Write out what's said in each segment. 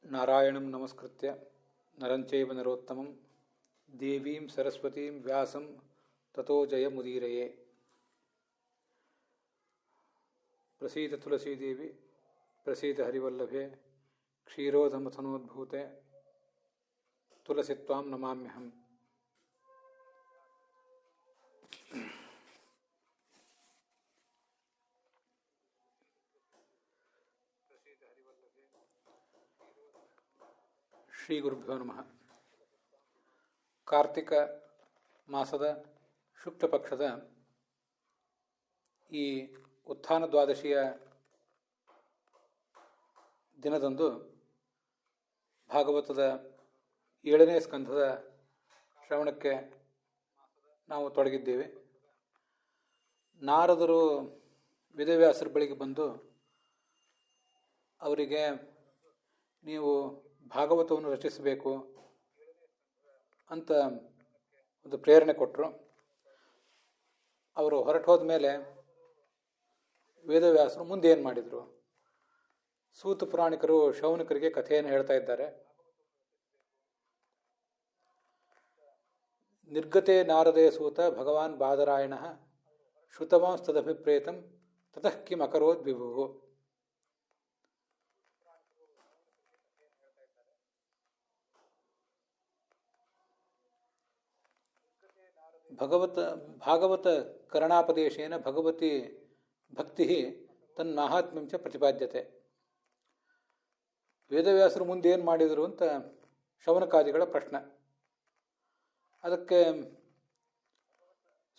ನಾರಾಯಣಂ ನಮಸ್ಕೃತ್ಯ ನರಂಚೈವ ನರೋತ್ತಮಂ ದೇವೀಂ ಸರಸ್ವತೀಂ ವ್ಯಾಸಂ ತಥೋ ಜಯಮುದೀರಯೇ. ಪ್ರಸೀದ ತುಳಸೀದೇವಿ ಪ್ರಸೀದ ಹರಿವಲ್ಲಭೆ ಕ್ಷೀರೋಧಮಥನೋದ್ಭೂತೆ ತುಳಸಿ ತ್ವಾಂ ನಮಾಮ್ಯಹಂ. ಶ್ರೀ ಗುರುಭ್ಯೋ ನಮಃ. ಕಾರ್ತಿಕ ಮಾಸದ ಶುಕ್ಲ ಪಕ್ಷದ ಈ ಉತ್ಥಾನ ದ್ವಾದಶಿಯ ದಿನದಂದು ಭಾಗವತದ 7ನೇ ಸ್ಕಂಧದ ಶ್ರವಣಕ್ಕೆ ನಾವು ತೊಡಗಿದ್ದೇವೆ. ನಾರದರು ವೇದವ್ಯಾಸರ ಬಳಿಗೆ ಬಂದು ಅವರಿಗೆ ನೀವು ಭಾಗವತವನ್ನು ರಚಿಸಬೇಕು ಅಂತ ಒಂದು ಪ್ರೇರಣೆ ಕೊಟ್ಟರು. ಅವರು ಹೊರಟೋದ ಮೇಲೆ ವೇದವ್ಯಾಸರು ಮುಂದೆ ಏನು ಮಾಡಿದರು? ಸೂತ ಪುರಾಣಿಕರು ಶೌನಕರಿಗೆ ಕಥೆಯನ್ನು ಹೇಳ್ತಾ ಇದ್ದಾರೆ. ನಿರ್ಗತೆ ನಾರದೇ ಸೂತ ಭಗವಾನ್ ಬಾದರಾಯಣ ಶ್ರುತವಾಂಸ್ತದಭಿಪ್ರೇತಂ ತತಃ ಕಿಂ ಅಕರೋದ್ ವಿಭು. ಭಾಗವತ ಕರ್ಣಾಪದೇಶೇನ ಭಗವತಿ ಭಕ್ತಿ ತನ್ಮಾಹಾತ್ಮ್ಯಂ ಚ ಪ್ರತಿಪಾದ್ಯತೆ. ವೇದವ್ಯಾಸರು ಮುಂದೆ ಏನು ಮಾಡಿದರು ಅಂತ ಶೌನಕಾದಿಗಳ ಪ್ರಶ್ನೆ. ಅದಕ್ಕೆ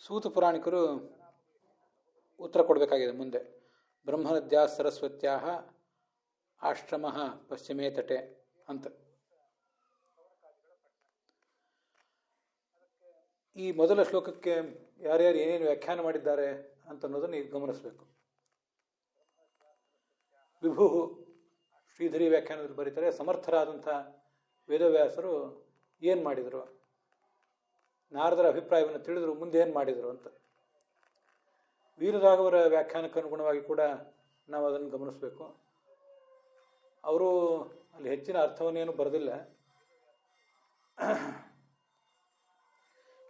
ಸೂತ ಪುರಾಣಿಕರು ಉತ್ತರ ಕೊಡಬೇಕಾಗಿದೆ ಮುಂದೆ. ಬ್ರಹ್ಮನದ್ಯಾ ಸರಸ್ವತ್ಯಾ ಆಶ್ರಮ ಪಶ್ಚಿಮೇ ತಟೆ ಅಂತ. ಈ ಮೊದಲ ಶ್ಲೋಕಕ್ಕೆ ಯಾರ್ಯಾರು ಏನೇನು ವ್ಯಾಖ್ಯಾನ ಮಾಡಿದ್ದಾರೆ ಅಂತ ಅನ್ನೋದನ್ನು ಈಗ ಗಮನಿಸಬೇಕು. ವಿಭು ಶ್ರೀಧರಿ ವ್ಯಾಖ್ಯಾನದಲ್ಲಿ ಬರೀತಾರೆ, ಸಮರ್ಥರಾದಂಥ ವೇದವ್ಯಾಸರು ಏನು ಮಾಡಿದರು, ನಾರದರ ಅಭಿಪ್ರಾಯವನ್ನು ತಿಳಿದ್ರು, ಮುಂದೆ ಏನು ಮಾಡಿದರು ಅಂತ. ವೀರರಾಘವರ ವ್ಯಾಖ್ಯಾನಕ್ಕೆ ಅನುಗುಣವಾಗಿ ಕೂಡ ನಾವು ಅದನ್ನು ಗಮನಿಸಬೇಕು. ಅವರು ಅಲ್ಲಿ ಹೆಚ್ಚಿನ ಅರ್ಥವನ್ನೇನು ಬರೆದಿಲ್ಲ.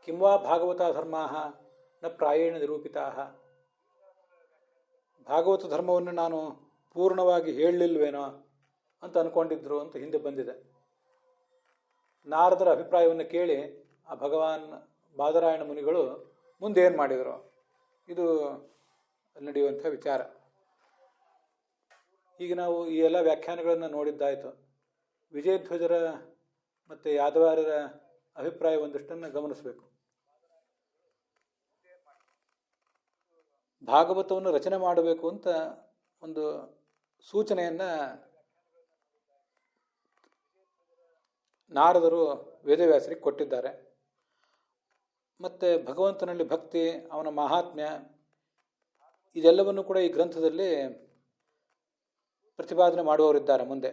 ಕಿಂವಾ ಭಾಗವತ ಧರ್ಮಾ ನ ಪ್ರಾಯೇಣ ನಿರೂಪಿತಾ. ಭಾಗವತ ಧರ್ಮವನ್ನು ನಾನು ಪೂರ್ಣವಾಗಿ ಹೇಳಲಿಲ್ವೇನೋ ಅಂತ ಅಂದ್ಕೊಂಡಿದ್ರು ಅಂತ ಹಿಂದೆ ಬಂದಿದೆ. ನಾರದರ ಅಭಿಪ್ರಾಯವನ್ನು ಕೇಳಿ ಆ ಭಗವಾನ್ ಬಾದರಾಯಣ ಮುನಿಗಳು ಮುಂದೆ ಏನು ಮಾಡಿದರು, ಇದು ನಡೆಯುವಂಥ ವಿಚಾರ. ಈಗ ನಾವು ಈ ಎಲ್ಲ ವ್ಯಾಖ್ಯಾನಗಳನ್ನು ನೋಡಿದ್ದಾಯಿತು. ವಿಜಯಧ್ವಜರ ಮತ್ತು ಯಾದವಾರ್ಯರ ಅಭಿಪ್ರಾಯ ಒಂದಷ್ಟನ್ನು ಗಮನಿಸಬೇಕು. ಭಾಗವತವನ್ನು ರಚನೆ ಮಾಡಬೇಕು ಅಂತ ಒಂದು ಸೂಚನೆಯನ್ನು ನಾರದರು ವೇದವ್ಯಾಸರಿಗೆ ಕೊಟ್ಟಿದ್ದಾರೆ. ಮತ್ತು ಭಗವಂತನಲ್ಲಿ ಭಕ್ತಿ, ಅವನ ಮಹಾತ್ಮ್ಯ, ಇದೆಲ್ಲವನ್ನು ಕೂಡ ಈ ಗ್ರಂಥದಲ್ಲಿ ಪ್ರತಿಪಾದನೆ ಮಾಡುವವರಿದ್ದಾರೆ ಮುಂದೆ.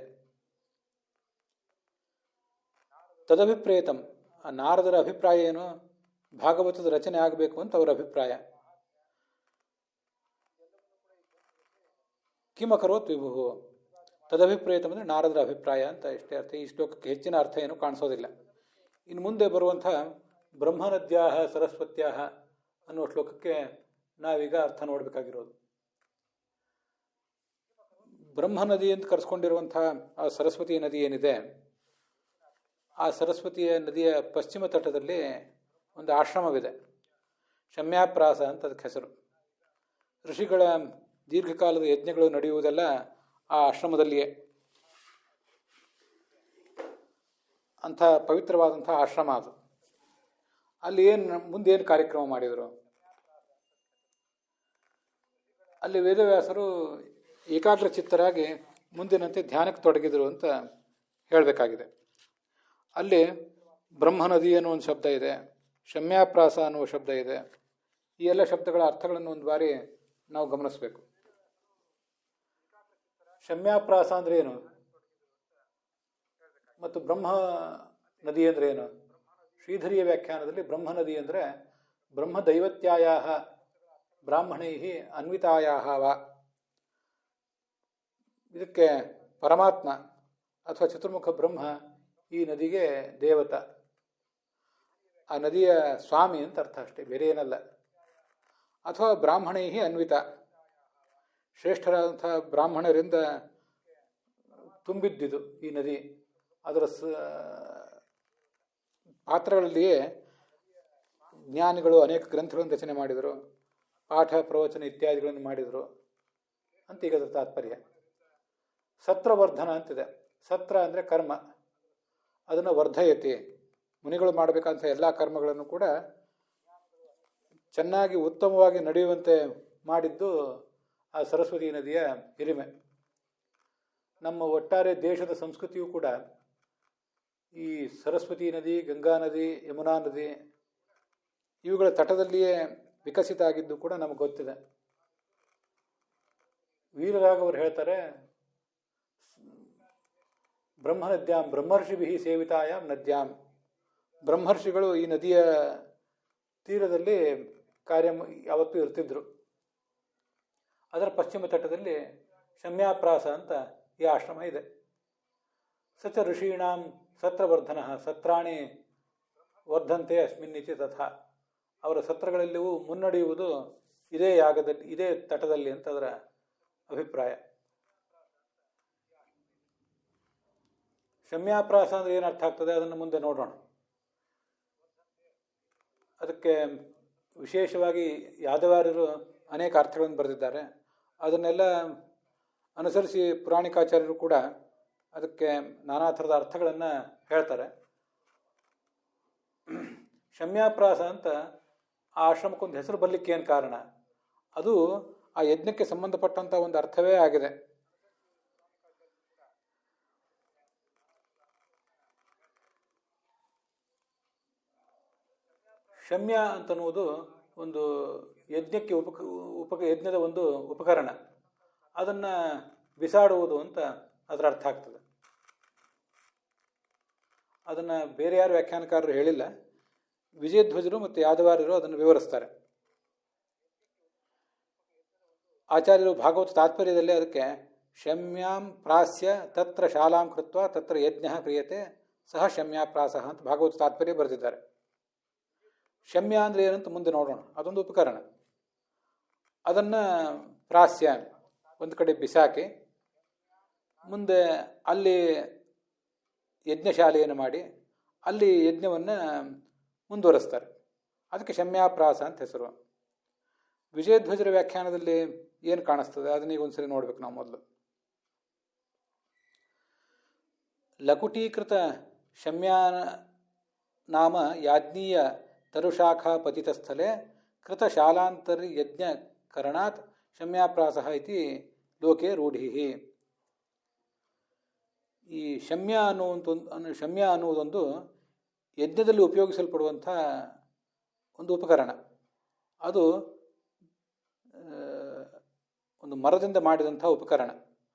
ತದಭಿಪ್ರೇತಂ, ಆ ನಾರದರ ಅಭಿಪ್ರಾಯ ಏನು, ಭಾಗವತದ ರಚನೆ ಆಗಬೇಕು ಅಂತ ಅವರ ಅಭಿಪ್ರಾಯ. ಕಿಮಕರೋತ್ ವಿಭು, ತದಭಿಪ್ರೇತಂ ಅಂದರೆ ನಾರದರ ಅಭಿಪ್ರಾಯ ಅಂತ ಇಷ್ಟೇ ಅರ್ಥ. ಈ ಶ್ಲೋಕಕ್ಕೆ ಹೆಚ್ಚಿನ ಅರ್ಥ ಏನು ಕಾಣಿಸೋದಿಲ್ಲ. ಇನ್ನು ಮುಂದೆ ಬರುವಂಥ ಬ್ರಹ್ಮನದ್ಯಾ ಸರಸ್ವತ್ಯಾ ಅನ್ನುವ ಶ್ಲೋಕಕ್ಕೆ ನಾವೀಗ ಅರ್ಥ ನೋಡಬೇಕಾಗಿರೋದು. ಬ್ರಹ್ಮ ನದಿ ಅಂತ ಕರೆಸ್ಕೊಂಡಿರುವಂಥ ಆ ಸರಸ್ವತಿ ನದಿ ಏನಿದೆ, ಆ ಸರಸ್ವತಿಯ ನದಿಯ ಪಶ್ಚಿಮ ತಟದಲ್ಲಿ ಒಂದು ಆಶ್ರಮವಿದೆ. ಶಮ್ಯಾಪ್ರಾಸ ಅಂತ ಅದಕ್ಕೆ ಹೆಸರು. ಋಷಿಗಳ ದೀರ್ಘಕಾಲದ ಯಜ್ಞಗಳು ನಡೆಯುವುದೆಲ್ಲ ಆ ಆಶ್ರಮದಲ್ಲಿಯೇ. ಅಂಥ ಪವಿತ್ರವಾದಂಥ ಆಶ್ರಮ ಅದು. ಅಲ್ಲಿ ಮುಂದೆ ಏನು ಕಾರ್ಯಕ್ರಮ ಮಾಡಿದರು? ಅಲ್ಲಿ ವೇದವ್ಯಾಸರು ಏಕಾಗ್ರ ಚಿತ್ತರಾಗಿ ಮುಂದಿನಂತೆ ಧ್ಯಾನಕ್ಕೆ ತೊಡಗಿದರು ಅಂತ ಹೇಳಬೇಕಾಗಿದೆ. ಅಲ್ಲಿ ಬ್ರಹ್ಮನದಿ ಅನ್ನೋ ಒಂದು ಶಬ್ದ ಇದೆ, ಶಮ್ಯಾಪ್ರಾಸ ಅನ್ನುವ ಶಬ್ದ ಇದೆ. ಈ ಎಲ್ಲ ಶಬ್ದಗಳ ಅರ್ಥಗಳನ್ನು ಒಂದು ಬಾರಿ ನಾವು ಗಮನಿಸಬೇಕು. ಶಮ್ಯಾಪ್ರಾಸ ಅಂದರೆ ಏನು ಮತ್ತು ಬ್ರಹ್ಮ ನದಿ ಅಂದರೆ ಏನು? ಶ್ರೀಧರಿಯ ವ್ಯಾಖ್ಯಾನದಲ್ಲಿ ಬ್ರಹ್ಮ ನದಿ ಅಂದರೆ ಬ್ರಹ್ಮ ದೈವತ್ಯಾಯ ಬ್ರಾಹ್ಮಣೈ ಅನ್ವಿತಾಯ ವಾ. ಇದಕ್ಕೆ ಪರಮಾತ್ಮ ಅಥವಾ ಚತುರ್ಮುಖ ಬ್ರಹ್ಮ ಈ ನದಿಗೆ ದೇವತ, ಆ ನದಿಯ ಸ್ವಾಮಿ ಅಂತ ಅರ್ಥ ಅಷ್ಟೇ, ಬೇರೆ ಏನಲ್ಲ. ಅಥವಾ ಬ್ರಾಹ್ಮಣೈ ಅನ್ವಿತ, ಶ್ರೇಷ್ಠರಾದಂಥ ಬ್ರಾಹ್ಮಣರಿಂದ ತುಂಬಿದ್ದಿದು ಈ ನದಿ. ಅದರ ಪಾತ್ರಗಳಲ್ಲಿಯೇ ಜ್ಞಾನಿಗಳು ಅನೇಕ ಗ್ರಂಥಗಳನ್ನು ರಚನೆ ಮಾಡಿದರು, ಪಾಠ ಪ್ರವಚನ ಇತ್ಯಾದಿಗಳನ್ನು ಮಾಡಿದರು ಅಂತ ಈಗ ಅದರ ತಾತ್ಪರ್ಯ. ಸತ್ರವರ್ಧನ ಅಂತಿದೆ. ಸತ್ರ ಅಂದರೆ ಕರ್ಮ, ಅದನ್ನು ವರ್ಧಯತಿ. ಮುನಿಗಳು ಮಾಡಬೇಕಂತ ಎಲ್ಲ ಕರ್ಮಗಳನ್ನು ಕೂಡ ಚೆನ್ನಾಗಿ ಉತ್ತಮವಾಗಿ ನಡೆಯುವಂತೆ ಮಾಡಿದ್ದು ಆ ಸರಸ್ವತಿ ನದಿಯ ಹಿರಿಮೆ. ನಮ್ಮ ಒಟ್ಟಾರೆ ದೇಶದ ಸಂಸ್ಕೃತಿಯೂ ಕೂಡ ಈ ಸರಸ್ವತಿ ನದಿ, ಗಂಗಾ ನದಿ, ಯಮುನಾ ನದಿ ಇವುಗಳ ತಟದಲ್ಲಿಯೇ ವಿಕಸಿತ ಆಗಿದ್ದು ಕೂಡ ನಮಗೆ ಗೊತ್ತಿದೆ. ವೀರರಾಘವರು ಹೇಳ್ತಾರೆ, ಬ್ರಹ್ಮನದ್ಯಾಂ ಬ್ರಹ್ಮರ್ಷಿಭಿ ಸೇವಿತಾಯಾಂ ನದ್ಯಾಂ. ಬ್ರಹ್ಮರ್ಷಿಗಳು ಈ ನದಿಯ ತೀರದಲ್ಲಿ ಕಾರ್ಯ ಯಾವತ್ತೂ ಇರ್ತಿದ್ರು. ಅದರ ಪಶ್ಚಿಮ ತಟದಲ್ಲಿ ಶಮ್ಯಾಪ್ರಾಸ ಅಂತ ಈ ಆಶ್ರಮ ಇದೆ. ಸಚ ಋಷೀಣಾಂ ಸತ್ರವರ್ಧನ, ಸತ್ರಾಣಿ ವರ್ಧಂತೆ ಅಸ್ಮಿನ್ನಿತಿ ತಥಾ. ಅವರ ಸತ್ರಗಳೆಲ್ಲವೂ ಮುನ್ನಡೆಯುವುದು ಇದೇ ಯಾಗದಲ್ಲಿ, ಇದೇ ತಟದಲ್ಲಿ ಅಂತ ಅದರ ಅಭಿಪ್ರಾಯ. ಶಮ್ಯಾಪ್ರಾಸ ಅಂದರೆ ಏನು ಅರ್ಥ ಆಗ್ತದೆ ಅದನ್ನು ಮುಂದೆ ನೋಡೋಣ. ಅದಕ್ಕೆ ವಿಶೇಷವಾಗಿ ಯಾದವಾರ್ಯರು ಅನೇಕ ಅರ್ಥಗಳನ್ನು ಬರೆದಿದ್ದಾರೆ. ಅದನ್ನೆಲ್ಲ ಅನುಸರಿಸಿ ಪುರಾಣಿಕಾಚಾರ್ಯರು ಕೂಡ ಅದಕ್ಕೆ ನಾನಾ ಥರದ ಅರ್ಥಗಳನ್ನು ಹೇಳ್ತಾರೆ. ಶಮ್ಯಾಪ್ರಾಸ ಅಂತ ಆ ಆಶ್ರಮಕ್ಕೊಂದು ಹೆಸರು ಬರಲಿಕ್ಕೆ ಏನು ಕಾರಣ? ಅದು ಆ ಯಜ್ಞಕ್ಕೆ ಸಂಬಂಧಪಟ್ಟಂಥ ಒಂದು ಅರ್ಥವೇ ಆಗಿದೆ. ಶಮ್ಯ ಅಂತನ್ನುವುದು ಒಂದು ಯಜ್ಞಕ್ಕೆ ಯಜ್ಞದ ಒಂದು ಉಪಕರಣ. ಅದನ್ನು ಬಿಸಾಡುವುದು ಅಂತ ಅದರ ಅರ್ಥ ಆಗ್ತದೆ. ಅದನ್ನು ಬೇರೆ ಯಾರು ವ್ಯಾಖ್ಯಾನಕಾರರು ಹೇಳಿಲ್ಲ. ವಿಜಯಧ್ವಜರು ಮತ್ತು ಯಾದವಾರ್ಯರು ಅದನ್ನು ವಿವರಿಸ್ತಾರೆ. ಆಚಾರ್ಯರು ಭಾಗವತ ತಾತ್ಪರ್ಯದಲ್ಲಿ ಅದಕ್ಕೆ ಶಮ್ಯಾಂ ಪ್ರಾಸ್ಯ ತತ್ರ ಶಾಲಾಂ ಕೃತ್ವ ತತ್ರ ಯಜ್ಞ ಕ್ರಿಯತೆ ಸಹ ಶಮ್ಯಾಪ್ರಾಸ ಅಂತ ಭಾಗವತ ತಾತ್ಪರ್ಯ ಬರೆದಿದ್ದಾರೆ. ಶಮ್ಯ ಅಂದರೆ ಏನಂತ ಮುಂದೆ ನೋಡೋಣ. ಅದೊಂದು ಉಪಕರಣ. ಅದನ್ನು ಪ್ರಾಸ್ಯ ಒಂದು ಕಡೆ ಬಿಸಾಕಿ ಮುಂದೆ ಅಲ್ಲಿ ಯಜ್ಞಶಾಲೆಯನ್ನು ಮಾಡಿ ಅಲ್ಲಿ ಯಜ್ಞವನ್ನು ಮುಂದುವರಿಸ್ತಾರೆ. ಅದಕ್ಕೆ ಶಮ್ಯಾಪ್ರಾಸ ಅಂತ ಹೆಸರು. ವಿಜಯಧ್ವಜರ ವ್ಯಾಖ್ಯಾನದಲ್ಲಿ ಏನು ಕಾಣಿಸ್ತದೆ ಅದನ್ನೀಗ ಒಂದ್ಸರಿ ನೋಡ್ಬೇಕು ನಾವು. ಮೊದಲು ಲಕುಟೀಕೃತ ಶಮ್ಯಾನ ನಾಮ ಯಾಜ್ಞೀಯ ತರುಶಾಖಾ ಪತಿತಸ್ಥಲೆ ಕೃತ ಶಾಲಾಂತರಿ ಯಜ್ಞ ಕರಣಾತ್ ಶಮ್ಯಾಪ್ರಾಸ ಇತಿ ಲೋಕೆ ರೂಢಿ. ಈ ಶಮ್ಯ ಅನ್ನುವುದೊಂದು ಯಜ್ಞದಲ್ಲಿ ಉಪಯೋಗಿಸಲ್ಪಡುವಂಥ ಒಂದು ಉಪಕರಣ. ಅದು ಒಂದು ಮರದಿಂದ ಮಾಡಿದಂಥ ಉಪಕರಣ.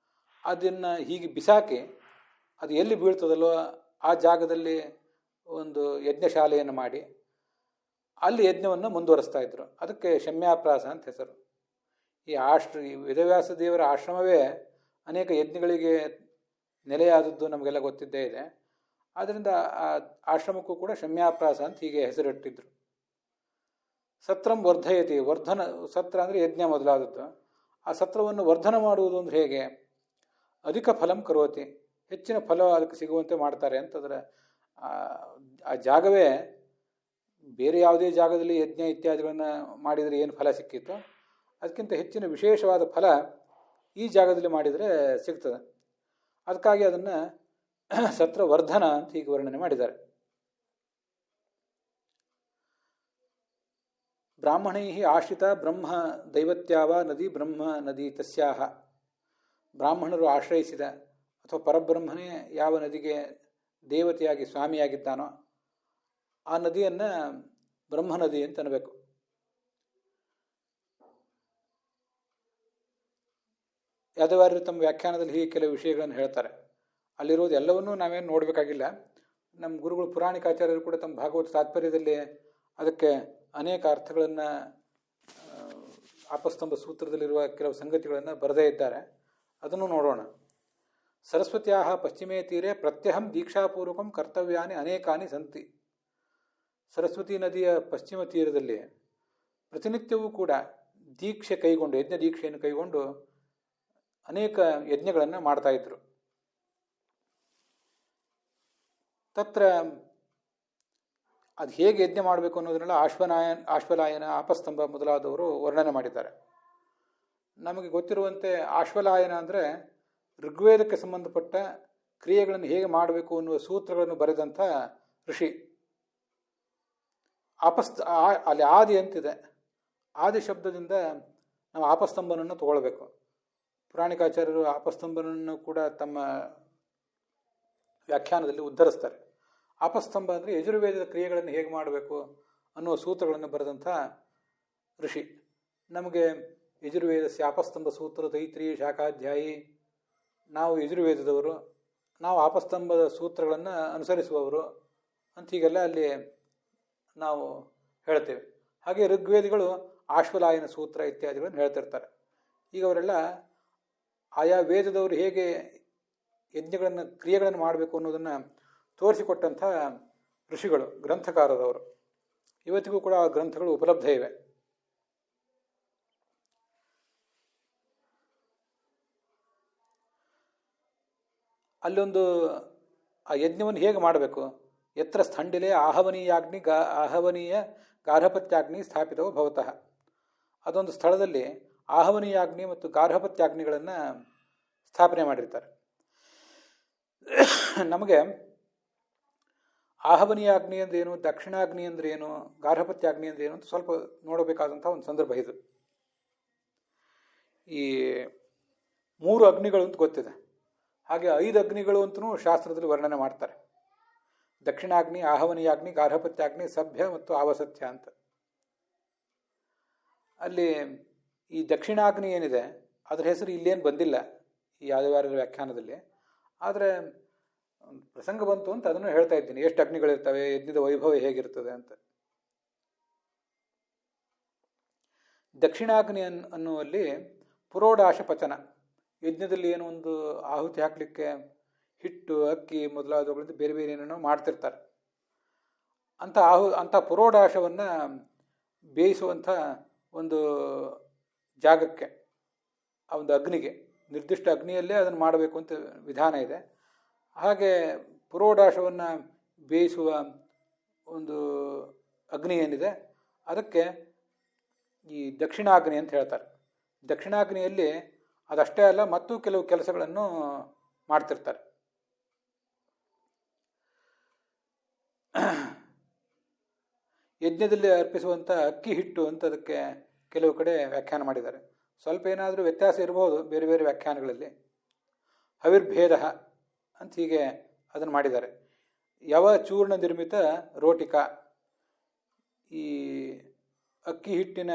ಅದನ್ನು ಹೀಗೆ ಬಿಸಾಕಿ ಅದು ಎಲ್ಲಿ ಬೀಳ್ತದಲ್ಲೋ ಆ ಜಾಗದಲ್ಲಿ ಒಂದು ಯಜ್ಞಶಾಲೆಯನ್ನು ಮಾಡಿ ಅಲ್ಲಿ ಯಜ್ಞವನ್ನು ಮುಂದುವರಿಸ್ತಾ ಇದ್ರು. ಅದಕ್ಕೆ ಶಮ್ಯಾಪ್ರಾಸ ಅಂತ ಹೆಸರು. ಈ ವೇದವ್ಯಾಸ ದೇವರ ಆಶ್ರಮವೇ ಅನೇಕ ಯಜ್ಞಗಳಿಗೆ ನೆಲೆಯಾದದ್ದು ನಮಗೆಲ್ಲ ಗೊತ್ತಿದ್ದೇ ಇದೆ. ಆದ್ದರಿಂದ ಆ ಆಶ್ರಮಕ್ಕೂ ಕೂಡ ಶಮ್ಯಾಪ್ರಾಸ ಅಂತ ಹೀಗೆ ಹೆಸರಿಟ್ಟಿದ್ರು. ಸತ್ರಂ ವರ್ಧಯತಿ, ವರ್ಧನ, ಸತ್ರ ಅಂದರೆ ಯಜ್ಞ ಮೊದಲಾದದ್ದು. ಆ ಸತ್ರವನ್ನು ವರ್ಧನ ಮಾಡುವುದು ಅಂದರೆ ಹೇಗೆ? ಅಧಿಕ ಫಲಂ ಕರೋತಿ, ಹೆಚ್ಚಿನ ಫಲ ಅದಕ್ಕೆ ಸಿಗುವಂತೆ ಮಾಡ್ತಾರೆ ಅಂತ. ಅದರ ಆ ಜಾಗವೇ ಬೇರೆ ಯಾವುದೇ ಜಾಗದಲ್ಲಿ ಯಜ್ಞ ಇತ್ಯಾದಿಗಳನ್ನು ಮಾಡಿದರೆ ಏನು ಫಲ ಸಿಕ್ಕಿತ್ತು ಅದಕ್ಕಿಂತ ಹೆಚ್ಚಿನ ವಿಶೇಷವಾದ ಫಲ ಈ ಜಾಗದಲ್ಲಿ ಮಾಡಿದರೆ ಸಿಗ್ತದೆ. ಅದಕ್ಕಾಗಿ ಅದನ್ನು ಸತ್ರವರ್ಧನ ಅಂತ ಹೀಗೆ ವರ್ಣನೆ ಮಾಡಿದ್ದಾರೆ. ಬ್ರಾಹ್ಮಣೈ ಆಶ್ರಿತ ಬ್ರಹ್ಮ ದೈವತ್ಯಾವ ನದಿ ಬ್ರಹ್ಮ ನದಿ ತಸ್ಯಾಹ. ಬ್ರಾಹ್ಮಣರು ಆಶ್ರಯಿಸಿದ ಅಥವಾ ಪರಬ್ರಹ್ಮನೇ ಯಾವ ನದಿಗೆ ದೇವತೆಯಾಗಿ ಸ್ವಾಮಿಯಾಗಿದ್ದಾನೋ ಆ ನದಿಯನ್ನು ಬ್ರಹ್ಮ ನದಿ ಅಂತ ಅನ್ನಬೇಕು. ಯಾದವಾರ್ಯರು ತಮ್ಮ ವ್ಯಾಖ್ಯಾನದಲ್ಲಿ ಹೀಗೆ ಕೆಲವು ವಿಷಯಗಳನ್ನು ಹೇಳ್ತಾರೆ. ಅಲ್ಲಿರೋದು ಎಲ್ಲವನ್ನೂ ನಾವೇನು ನೋಡಬೇಕಾಗಿಲ್ಲ. ನಮ್ಮ ಗುರುಗಳು ಪುರಾಣಿಕಾಚಾರ್ಯರು ಕೂಡ ತಮ್ಮ ಭಾಗವತ ತಾತ್ಪರ್ಯದಲ್ಲಿ ಅದಕ್ಕೆ ಅನೇಕ ಅರ್ಥಗಳನ್ನು ಆಪಸ್ತಂಭ ಸೂತ್ರದಲ್ಲಿರುವ ಕೆಲವು ಸಂಗತಿಗಳನ್ನು ಬರೆದೇ ಇದ್ದಾರೆ. ಅದನ್ನು ನೋಡೋಣ. ಸರಸ್ವತ್ಯಾ ಪಶ್ಚಿಮೇ ತೀರೆ ಪ್ರತ್ಯಹಂ ದೀಕ್ಷಾಪೂರ್ವಕಂ ಕರ್ತವ್ಯಾನಿ ಅನೇಕಾನಿ ಸಂತಿ. ಸರಸ್ವತಿ ನದಿಯ ಪಶ್ಚಿಮ ತೀರದಲ್ಲಿ ಪ್ರತಿನಿತ್ಯವೂ ಕೂಡ ದೀಕ್ಷೆ ಕೈಗೊಂಡು, ಯಜ್ಞ ದೀಕ್ಷೆಯನ್ನು ಕೈಗೊಂಡು ಅನೇಕ ಯಜ್ಞಗಳನ್ನು ಮಾಡ್ತಾ ಇದ್ರು. ತತ್ರ ಅದು ಹೇಗೆ ಯಜ್ಞ ಮಾಡಬೇಕು ಅನ್ನೋದನ್ನೆಲ್ಲ ಆಶ್ವಲಾಯನ, ಆಪಸ್ತಂಭ ಮೊದಲಾದವರು ವರ್ಣನೆ ಮಾಡಿದ್ದಾರೆ. ನಮಗೆ ಗೊತ್ತಿರುವಂತೆ ಆಶ್ವಲಾಯನ ಅಂದರೆ ಋಗ್ವೇದಕ್ಕೆ ಸಂಬಂಧಪಟ್ಟ ಕ್ರಿಯೆಗಳನ್ನು ಹೇಗೆ ಮಾಡಬೇಕು ಅನ್ನುವ ಸೂತ್ರಗಳನ್ನು ಬರೆದಂಥ ಋಷಿ. ಅಲ್ಲಿ ಆದಿ ಅಂತಿದೆ. ಆದಿ ಶಬ್ದದಿಂದ ನಾವು ಆಪಸ್ತಂಭನನ್ನು ತಗೊಳ್ಬೇಕು. ಪುರಾಣಿಕಾಚಾರ್ಯರು ಆಪಸ್ತಂಭನನ್ನು ಕೂಡ ತಮ್ಮ ವ್ಯಾಖ್ಯಾನದಲ್ಲಿ ಉದ್ಧರಿಸ್ತಾರೆ. ಆಪಸ್ತಂಭ ಅಂದರೆ ಯಜುರ್ವೇದದ ಕ್ರಿಯೆಗಳನ್ನು ಹೇಗೆ ಮಾಡಬೇಕು ಅನ್ನುವ ಸೂತ್ರಗಳನ್ನು ಬರೆದಂಥ ಋಷಿ. ನಮಗೆ ಯಜುರ್ವೇದಸ್ಯ ಆಪಸ್ತಂಭ ಸೂತ್ರ ತೈತ್ರಿ ಶಾಖಾಧ್ಯಾಯಿ, ನಾವು ಯಜುರ್ವೇದದವರು, ನಾವು ಆಪಸ್ತಂಭದ ಸೂತ್ರಗಳನ್ನು ಅನುಸರಿಸುವವರು ಅಂತ ಹೀಗೆಲ್ಲ ಅಲ್ಲಿ ನಾವು ಹೇಳ್ತೇವೆ. ಹಾಗೆ ಋಗ್ವೇದಿಗಳು ಆಶ್ವಲಾಯನ ಸೂತ್ರ ಇತ್ಯಾದಿಗಳನ್ನು ಹೇಳ್ತಿರ್ತಾರೆ. ಈಗ ಅವರೆಲ್ಲ ಆಯಾ ವೇದದವರು ಹೇಗೆ ಯಜ್ಞಗಳನ್ನು, ಕ್ರಿಯೆಗಳನ್ನು ಮಾಡಬೇಕು ಅನ್ನೋದನ್ನು ತೋರಿಸಿಕೊಟ್ಟಂಥ ಋಷಿಗಳು, ಗ್ರಂಥಕಾರರವರು. ಇವತ್ತಿಗೂ ಕೂಡ ಆ ಗ್ರಂಥಗಳು ಉಪಲಬ್ಧ ಇವೆ. ಅಲ್ಲೊಂದು ಆ ಯಜ್ಞವನ್ನು ಹೇಗೆ ಮಾಡಬೇಕು, ಯತ್ರ ಸ್ಥಂಡಿಲೆ ಆಹವನೀಯ ಗಾರ್ಹಪತ್ಯಾಗ್ನಿ ಸ್ಥಾಪಿತವೋ ಭವತಃ. ಅದೊಂದು ಸ್ಥಳದಲ್ಲಿ ಆಹವನೀಯಾಗ್ನಿ ಮತ್ತು ಗಾರ್ಹಪತ್ಯಾಗ್ನಿಗಳನ್ನು ಸ್ಥಾಪನೆ ಮಾಡಿರ್ತಾರೆ. ನಮಗೆ ಆಹವನೀಯಾಗ್ನಿ ಅಂದ್ರೇನು, ದಕ್ಷಿಣಾಗ್ನಿ ಅಂದ್ರೇನು, ಗಾರ್ಹಪತ್ಯಾಗ್ನಿ ಅಂದ್ರೇನು ಅಂತ ಸ್ವಲ್ಪ ನೋಡಬೇಕಾದಂಥ ಒಂದು ಸಂದರ್ಭ ಇದು. ಈ 3 ಅಗ್ನಿಗಳು ಅಂತ ಗೊತ್ತಿದೆ. ಹಾಗೆ 5 ಅಗ್ನಿಗಳು ಅಂತಲೂ ಶಾಸ್ತ್ರದಲ್ಲಿ ವರ್ಣನೆ ಮಾಡ್ತಾರೆ. ದಕ್ಷಿಣಾಗ್ನಿ, ಆಹವನೀಯಾಗ್ನಿ, ಗಾರ್ಹಪತ್ಯಾಗ್ನಿ, ಸಭ್ಯ ಮತ್ತು ಆವಸತ್ಯ ಅಂತ. ಅಲ್ಲಿ ಈ ದಕ್ಷಿಣಾಗ್ನಿ ಏನಿದೆ ಅದರ ಹೆಸರು ಇಲ್ಲೇನು ಬಂದಿಲ್ಲ ಈ ಆದಿವಾರದ ವ್ಯಾಖ್ಯಾನದಲ್ಲಿ. ಆದರೆ ಪ್ರಸಂಗ ಬಂತು ಅಂತ ಅದನ್ನು ಹೇಳ್ತಾ ಇದ್ದೀನಿ, ಎಷ್ಟು ಅಗ್ನಿಗಳಿರ್ತವೆ, ಯಜ್ಞದ ವೈಭವ ಹೇಗಿರ್ತದೆ ಅಂತ. ದಕ್ಷಿಣಾಗ್ನಿ ಅನ್ನುವಲ್ಲಿ ಪುರೋಡಾಶ ಪಚನ, ಯಜ್ಞದಲ್ಲಿ ಏನೋ ಒಂದು ಆಹುತಿ ಹಾಕಲಿಕ್ಕೆ ಹಿಟ್ಟು, ಅಕ್ಕಿ ಮೊದಲಾದವುಗಳಿಂದ ಬೇರೆ ಬೇರೆ ಏನೇನೋ ಮಾಡ್ತಿರ್ತಾರೆ. ಅಂಥ ಪುರೋಡಾಶವನ್ನು ಬೇಯಿಸುವಂಥ ಒಂದು ಜಾಗಕ್ಕೆ, ಆ ಒಂದು ಅಗ್ನಿಗೆ, ನಿರ್ದಿಷ್ಟ ಅಗ್ನಿಯಲ್ಲೇ ಅದನ್ನು ಮಾಡಬೇಕು ಅಂತ ವಿಧಾನ ಇದೆ. ಹಾಗೆ ಪುರೋಡಾಶವನ್ನು ಬೇಯಿಸುವ ಒಂದು ಅಗ್ನಿ ಏನಿದೆ ಅದಕ್ಕೆ ಈ ದಕ್ಷಿಣಾಗ್ನಿ ಅಂತ ಹೇಳ್ತಾರೆ. ದಕ್ಷಿಣಾಗ್ನಿಯಲ್ಲಿ ಅದಷ್ಟೇ ಅಲ್ಲ, ಮತ್ತು ಕೆಲವು ಕೆಲಸಗಳನ್ನು ಮಾಡ್ತಿರ್ತಾರೆ. ಯಜ್ಞದಲ್ಲಿ ಅರ್ಪಿಸುವಂಥ ಅಕ್ಕಿ ಹಿಟ್ಟು ಅಂತ ಅದಕ್ಕೆ ಕೆಲವು ಕಡೆ ವ್ಯಾಖ್ಯಾನ ಮಾಡಿದ್ದಾರೆ. ಸ್ವಲ್ಪ ಏನಾದರೂ ವ್ಯತ್ಯಾಸ ಇರಬಹುದು ಬೇರೆ ಬೇರೆ ವ್ಯಾಖ್ಯಾನಗಳಲ್ಲಿ. ಹವಿರ್ಭೇದ ಅಂತ ಹೀಗೆ ಅದನ್ನು ಮಾಡಿದ್ದಾರೆ. ಯವ ಚೂರ್ಣ ನಿರ್ಮಿತ ರೋಟಿಕ, ಈ ಅಕ್ಕಿ ಹಿಟ್ಟಿನ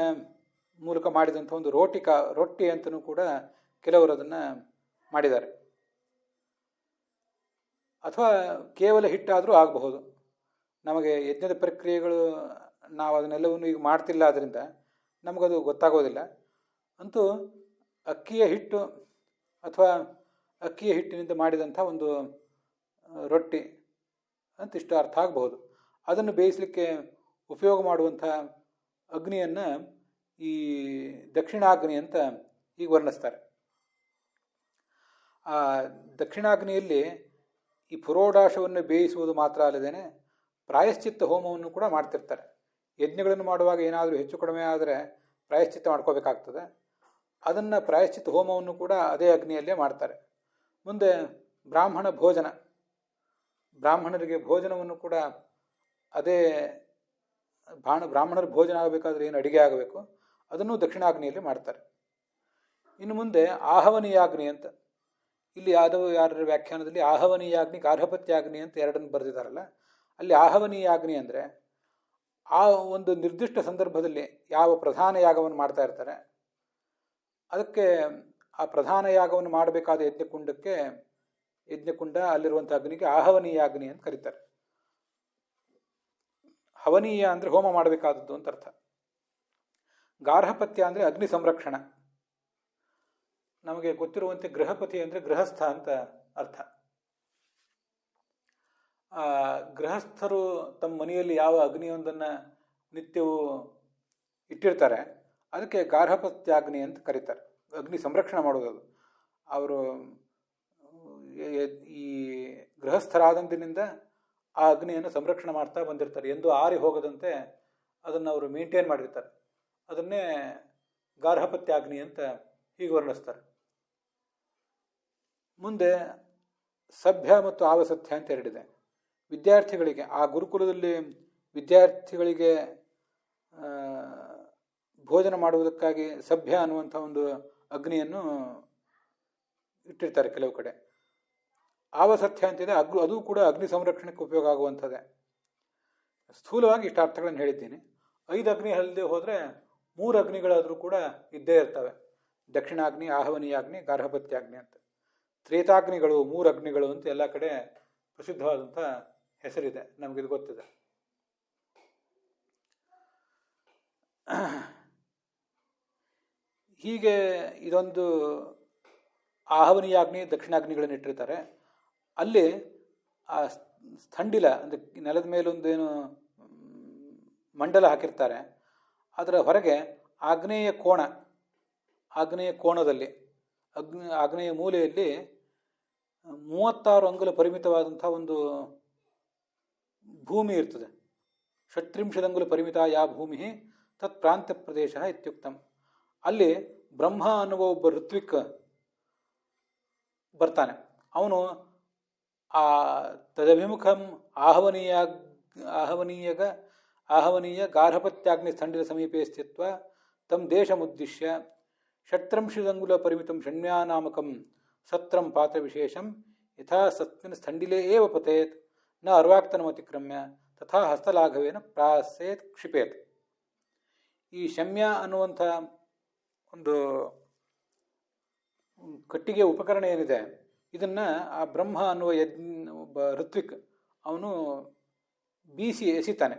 ಮೂಲಕ ಮಾಡಿದಂಥ ಒಂದು ರೊಟ್ಟಿ ಅಂತಲೂ ಕೂಡ ಕೆಲವರು ಅದನ್ನು ಮಾಡಿದ್ದಾರೆ. ಅಥವಾ ಕೇವಲ ಹಿಟ್ಟಾದರೂ ಆಗಬಹುದು. ನಮಗೆ ಯಜ್ಞದ ಪ್ರಕ್ರಿಯೆಗಳು ನಾವು ಅದನ್ನೆಲ್ಲವನ್ನು ಈಗ ಮಾಡ್ತಿಲ್ಲ, ಆದ್ದರಿಂದ ನಮಗದು ಗೊತ್ತಾಗೋದಿಲ್ಲ. ಅಂತೂ ಅಕ್ಕಿಯ ಹಿಟ್ಟು ಅಥವಾ ಅಕ್ಕಿಯ ಹಿಟ್ಟಿನಿಂದ ಮಾಡಿದಂಥ ಒಂದು ರೊಟ್ಟಿ ಅಂತ ಇಷ್ಟು ಅರ್ಥ ಆಗಬಹುದು. ಅದನ್ನು ಬೇಯಿಸಲಿಕ್ಕೆ ಉಪಯೋಗ ಮಾಡುವಂಥ ಅಗ್ನಿಯನ್ನು ಈ ದಕ್ಷಿಣಾಗ್ನಿ ಅಂತ ಈಗ ವರ್ಣಿಸ್ತಾರೆ. ಆ ದಕ್ಷಿಣಾಗ್ನಿಯಲ್ಲಿ ಈ ಪುರೋಡಾಶವನ್ನು ಬೇಯಿಸುವುದು ಮಾತ್ರ ಅಲ್ಲದೇನೆ ಪ್ರಾಯಶ್ಚಿತ್ತ ಹೋಮವನ್ನು ಕೂಡ ಮಾಡ್ತಿರ್ತಾರೆ. ಯಜ್ಞಗಳನ್ನು ಮಾಡುವಾಗ ಏನಾದರೂ ಹೆಚ್ಚು ಕಡಿಮೆ ಆದರೆ ಪ್ರಾಯಶ್ಚಿತ್ತ ಮಾಡ್ಕೋಬೇಕಾಗ್ತದೆ. ಅದನ್ನು ಪ್ರಾಯಶ್ಚಿತ್ತ ಹೋಮವನ್ನು ಕೂಡ ಅದೇ ಅಗ್ನಿಯಲ್ಲೇ ಮಾಡ್ತಾರೆ. ಮುಂದೆ ಬ್ರಾಹ್ಮಣರಿಗೆ ಭೋಜನವನ್ನು ಕೂಡ ಅದೇ ಬ್ರಾಹ್ಮಣರ ಭೋಜನ ಆಗಬೇಕಾದ್ರೆ ಏನು ಅಡಿಗೆ ಆಗಬೇಕು ಅದನ್ನು ದಕ್ಷಿಣಾಗ್ನಿಯಲ್ಲಿ ಮಾಡ್ತಾರೆ. ಇನ್ನು ಮುಂದೆ ಆಹವನೀಯಾಗ್ನಿ ಅಂತ, ಇಲ್ಲಿ ಯಾರ ವ್ಯಾಖ್ಯಾನದಲ್ಲಿ ಆಹವನೀಯಾಗ್ನಿ, ಗಾರ್ಹಪತ್ಯಾಗ್ನಿ ಅಂತ ಎರಡನ್ನು ಬರೆದಿದ್ದಾರಲ್ಲ, ಅಲ್ಲಿ ಆಹವನೀಯಾಗ್ನಿ ಅಂದರೆ ಆ ಒಂದು ನಿರ್ದಿಷ್ಟ ಸಂದರ್ಭದಲ್ಲಿ ಯಾವ ಪ್ರಧಾನ ಯಾಗವನ್ನು ಮಾಡ್ತಾ ಇರ್ತಾರೆ ಅದಕ್ಕೆ ಆ ಪ್ರಧಾನ ಯಾಗವನ್ನು ಮಾಡಬೇಕಾದ ಯಜ್ಞಕುಂಡ ಅಲ್ಲಿರುವಂಥ ಅಗ್ನಿಗೆ ಆಹವನೀಯಾಗ್ನಿ ಅಂತ ಕರೀತಾರೆ. ಹವನೀಯ ಅಂದರೆ ಹೋಮ ಮಾಡಬೇಕಾದದ್ದು ಅಂತ ಅರ್ಥ. ಗಾರ್ಹಪತ್ಯ ಅಂದರೆ ಅಗ್ನಿ ಸಂರಕ್ಷಣ. ನಮಗೆ ಗೊತ್ತಿರುವಂತೆ ಗೃಹಪತಿ ಅಂದರೆ ಗೃಹಸ್ಥ ಅಂತ ಅರ್ಥ. ಗೃಹಸ್ಥರು ತಮ್ಮ ಮನೆಯಲ್ಲಿ ಯಾವ ಅಗ್ನಿಯೊಂದನ್ನು ನಿತ್ಯವೂ ಇಟ್ಟಿರ್ತಾರೆ, ಅದಕ್ಕೆ ಗಾರ್ಹಪತ್ಯಾಗ್ನಿ ಅಂತ ಕರೀತಾರೆ. ಅಗ್ನಿ ಸಂರಕ್ಷಣೆ ಮಾಡೋದು. ಅವರು ಈ ಗೃಹಸ್ಥರಾದಂದಿನಿಂದ ಆ ಅಗ್ನಿಯನ್ನು ಸಂರಕ್ಷಣೆ ಮಾಡ್ತಾ ಬಂದಿರ್ತಾರೆ. ಎಂದು ಆರಿ ಹೋಗದಂತೆ ಅದನ್ನು ಅವರು ಮೇಂಟೈನ್ ಮಾಡಿರ್ತಾರೆ. ಅದನ್ನೇ ಗಾರ್ಹಪತ್ಯಾಗ್ನಿ ಅಂತ ಹೀಗೆ ವರ್ಣಿಸ್ತಾರೆ. ಮುಂದೆ ಸಭ್ಯ ಮತ್ತು ಆವಸಥ್ಯ ಅಂತ ಎರಡಿದೆ. ವಿದ್ಯಾರ್ಥಿಗಳಿಗೆ, ಆ ಗುರುಕುಲದಲ್ಲಿ ವಿದ್ಯಾರ್ಥಿಗಳಿಗೆ ಭೋಜನ ಮಾಡುವುದಕ್ಕಾಗಿ ಸಭ್ಯ ಅನ್ನುವಂಥ ಒಂದು ಅಗ್ನಿಯನ್ನು ಇಟ್ಟಿರ್ತಾರೆ ಕೆಲವು ಕಡೆ. ಆವಸಥ್ಯ ಅಂತಿದೆ, ಅದು ಕೂಡ ಅಗ್ನಿ ಸಂರಕ್ಷಣೆಗೆ ಉಪಯೋಗ ಆಗುವಂಥದ್ದೇ. ಸ್ಥೂಲವಾಗಿ ಇಷ್ಟು ಅರ್ಥಗಳನ್ನು ಹೇಳಿದ್ದೀನಿ. 5 ಅಗ್ನಿ ಅಲ್ಲದೆ ಹೋದರೆ 3 ಅಗ್ನಿಗಳಾದರೂ ಕೂಡ ಇದ್ದೇ ಇರ್ತವೆ. ದಕ್ಷಿಣಾಗ್ನಿ, ಆಹವನೀಯಾಗ್ನಿ, ಗಾರ್ಹಪತ್ಯಾಗ್ನಿ ಅಂತ. ತ್ರೇತಾಗ್ನಿಗಳು, 3 ಅಗ್ನಿಗಳು ಅಂತ ಎಲ್ಲ ಕಡೆ ಪ್ರಸಿದ್ಧವಾದಂಥ ಹೆಸರಿದೆ, ನಮಗಿದು ಗೊತ್ತಿದೆ. ಹೀಗೆ ಇದೊಂದು ಆಹವನೀಯಾಗ್ನಿ, ದಕ್ಷಿಣಾಗ್ನಿಗಳನ್ನು ಇಟ್ಟಿರ್ತಾರೆ. ಅಲ್ಲಿ ಆ ಸ್ಥಂಡಿಲ ಅಂದರೆ ನೆಲದ ಮೇಲೊಂದೇನು ಮಂಡಲ ಹಾಕಿರ್ತಾರೆ, ಅದರ ಹೊರಗೆ ಆಗ್ನೇಯ ಕೋಣದಲ್ಲಿ ಆಗ್ನೇಯ ಮೂಲೆಯಲ್ಲಿ 36 ಅಂಗುಲ ಪರಿಮಿತವಾದಂಥ ಒಂದು ಭೂಮಿ ಇರ್ತದೆ. 37 ಅಂಗುಲ ಪರಿಮಿತ ಯಾ ಭೂಮಿ ತತ್ ಪ್ರಾಂತ್ಯ ಪ್ರದೇಶ ಇತ್ಯುಕ್ತಂ. ಅಲ್ಲಿ ಬ್ರಹ್ಮ ಅನ್ನುವ ಒಬ್ಬ ಋತ್ವಿಕ್ ಬರ್ತಾನೆ. ಅವನು ಆ ತದಭಿಮುಖಂ ಆಹವನೀಯ ಗಾರ್ಹಪತ್ಯಾಗ್ನಿ ಸ್ಥಂಡಿಲ ಸಮೀಪೆ ಸ್ಥಿತ್ವ ತಂ ದೇಶಮುದ್ದಿಶ್ಯ ಷಟ್ರಂಶದಂಗುಲ ಪರಿಮಿತಂ ಷಣ್ಮ್ಯಾನಾಮಕಂ ಸತ್ರಂ ಪಾತ್ರ ವಿಶೇಷಂ ಯಥಾ ಸತ್ಮಿನ್ ಸ್ಥಂಡಿಲೇ ಏವ ಪತೇತ್ ನ ಅರ್ವಾಕ್ತನಮತಿಕ್ರಮ್ಯ ತಥಾ ಹಸ್ತಲಾಘವೇನ ಪ್ರಾಸೇತ್ ಕ್ಷಿಪೇತ್. ಈ ಶಮ್ಯ ಅನ್ನುವಂಥ ಒಂದು ಕಟ್ಟಿಗೆ ಉಪಕರಣ ಏನಿದೆ, ಇದನ್ನು ಆ ಬ್ರಹ್ಮ ಅನ್ನುವ ಒಬ್ಬ ಋತ್ವಿಕ್ ಅವನು ಬೀಸಿ ಎಸಿತಾನೆ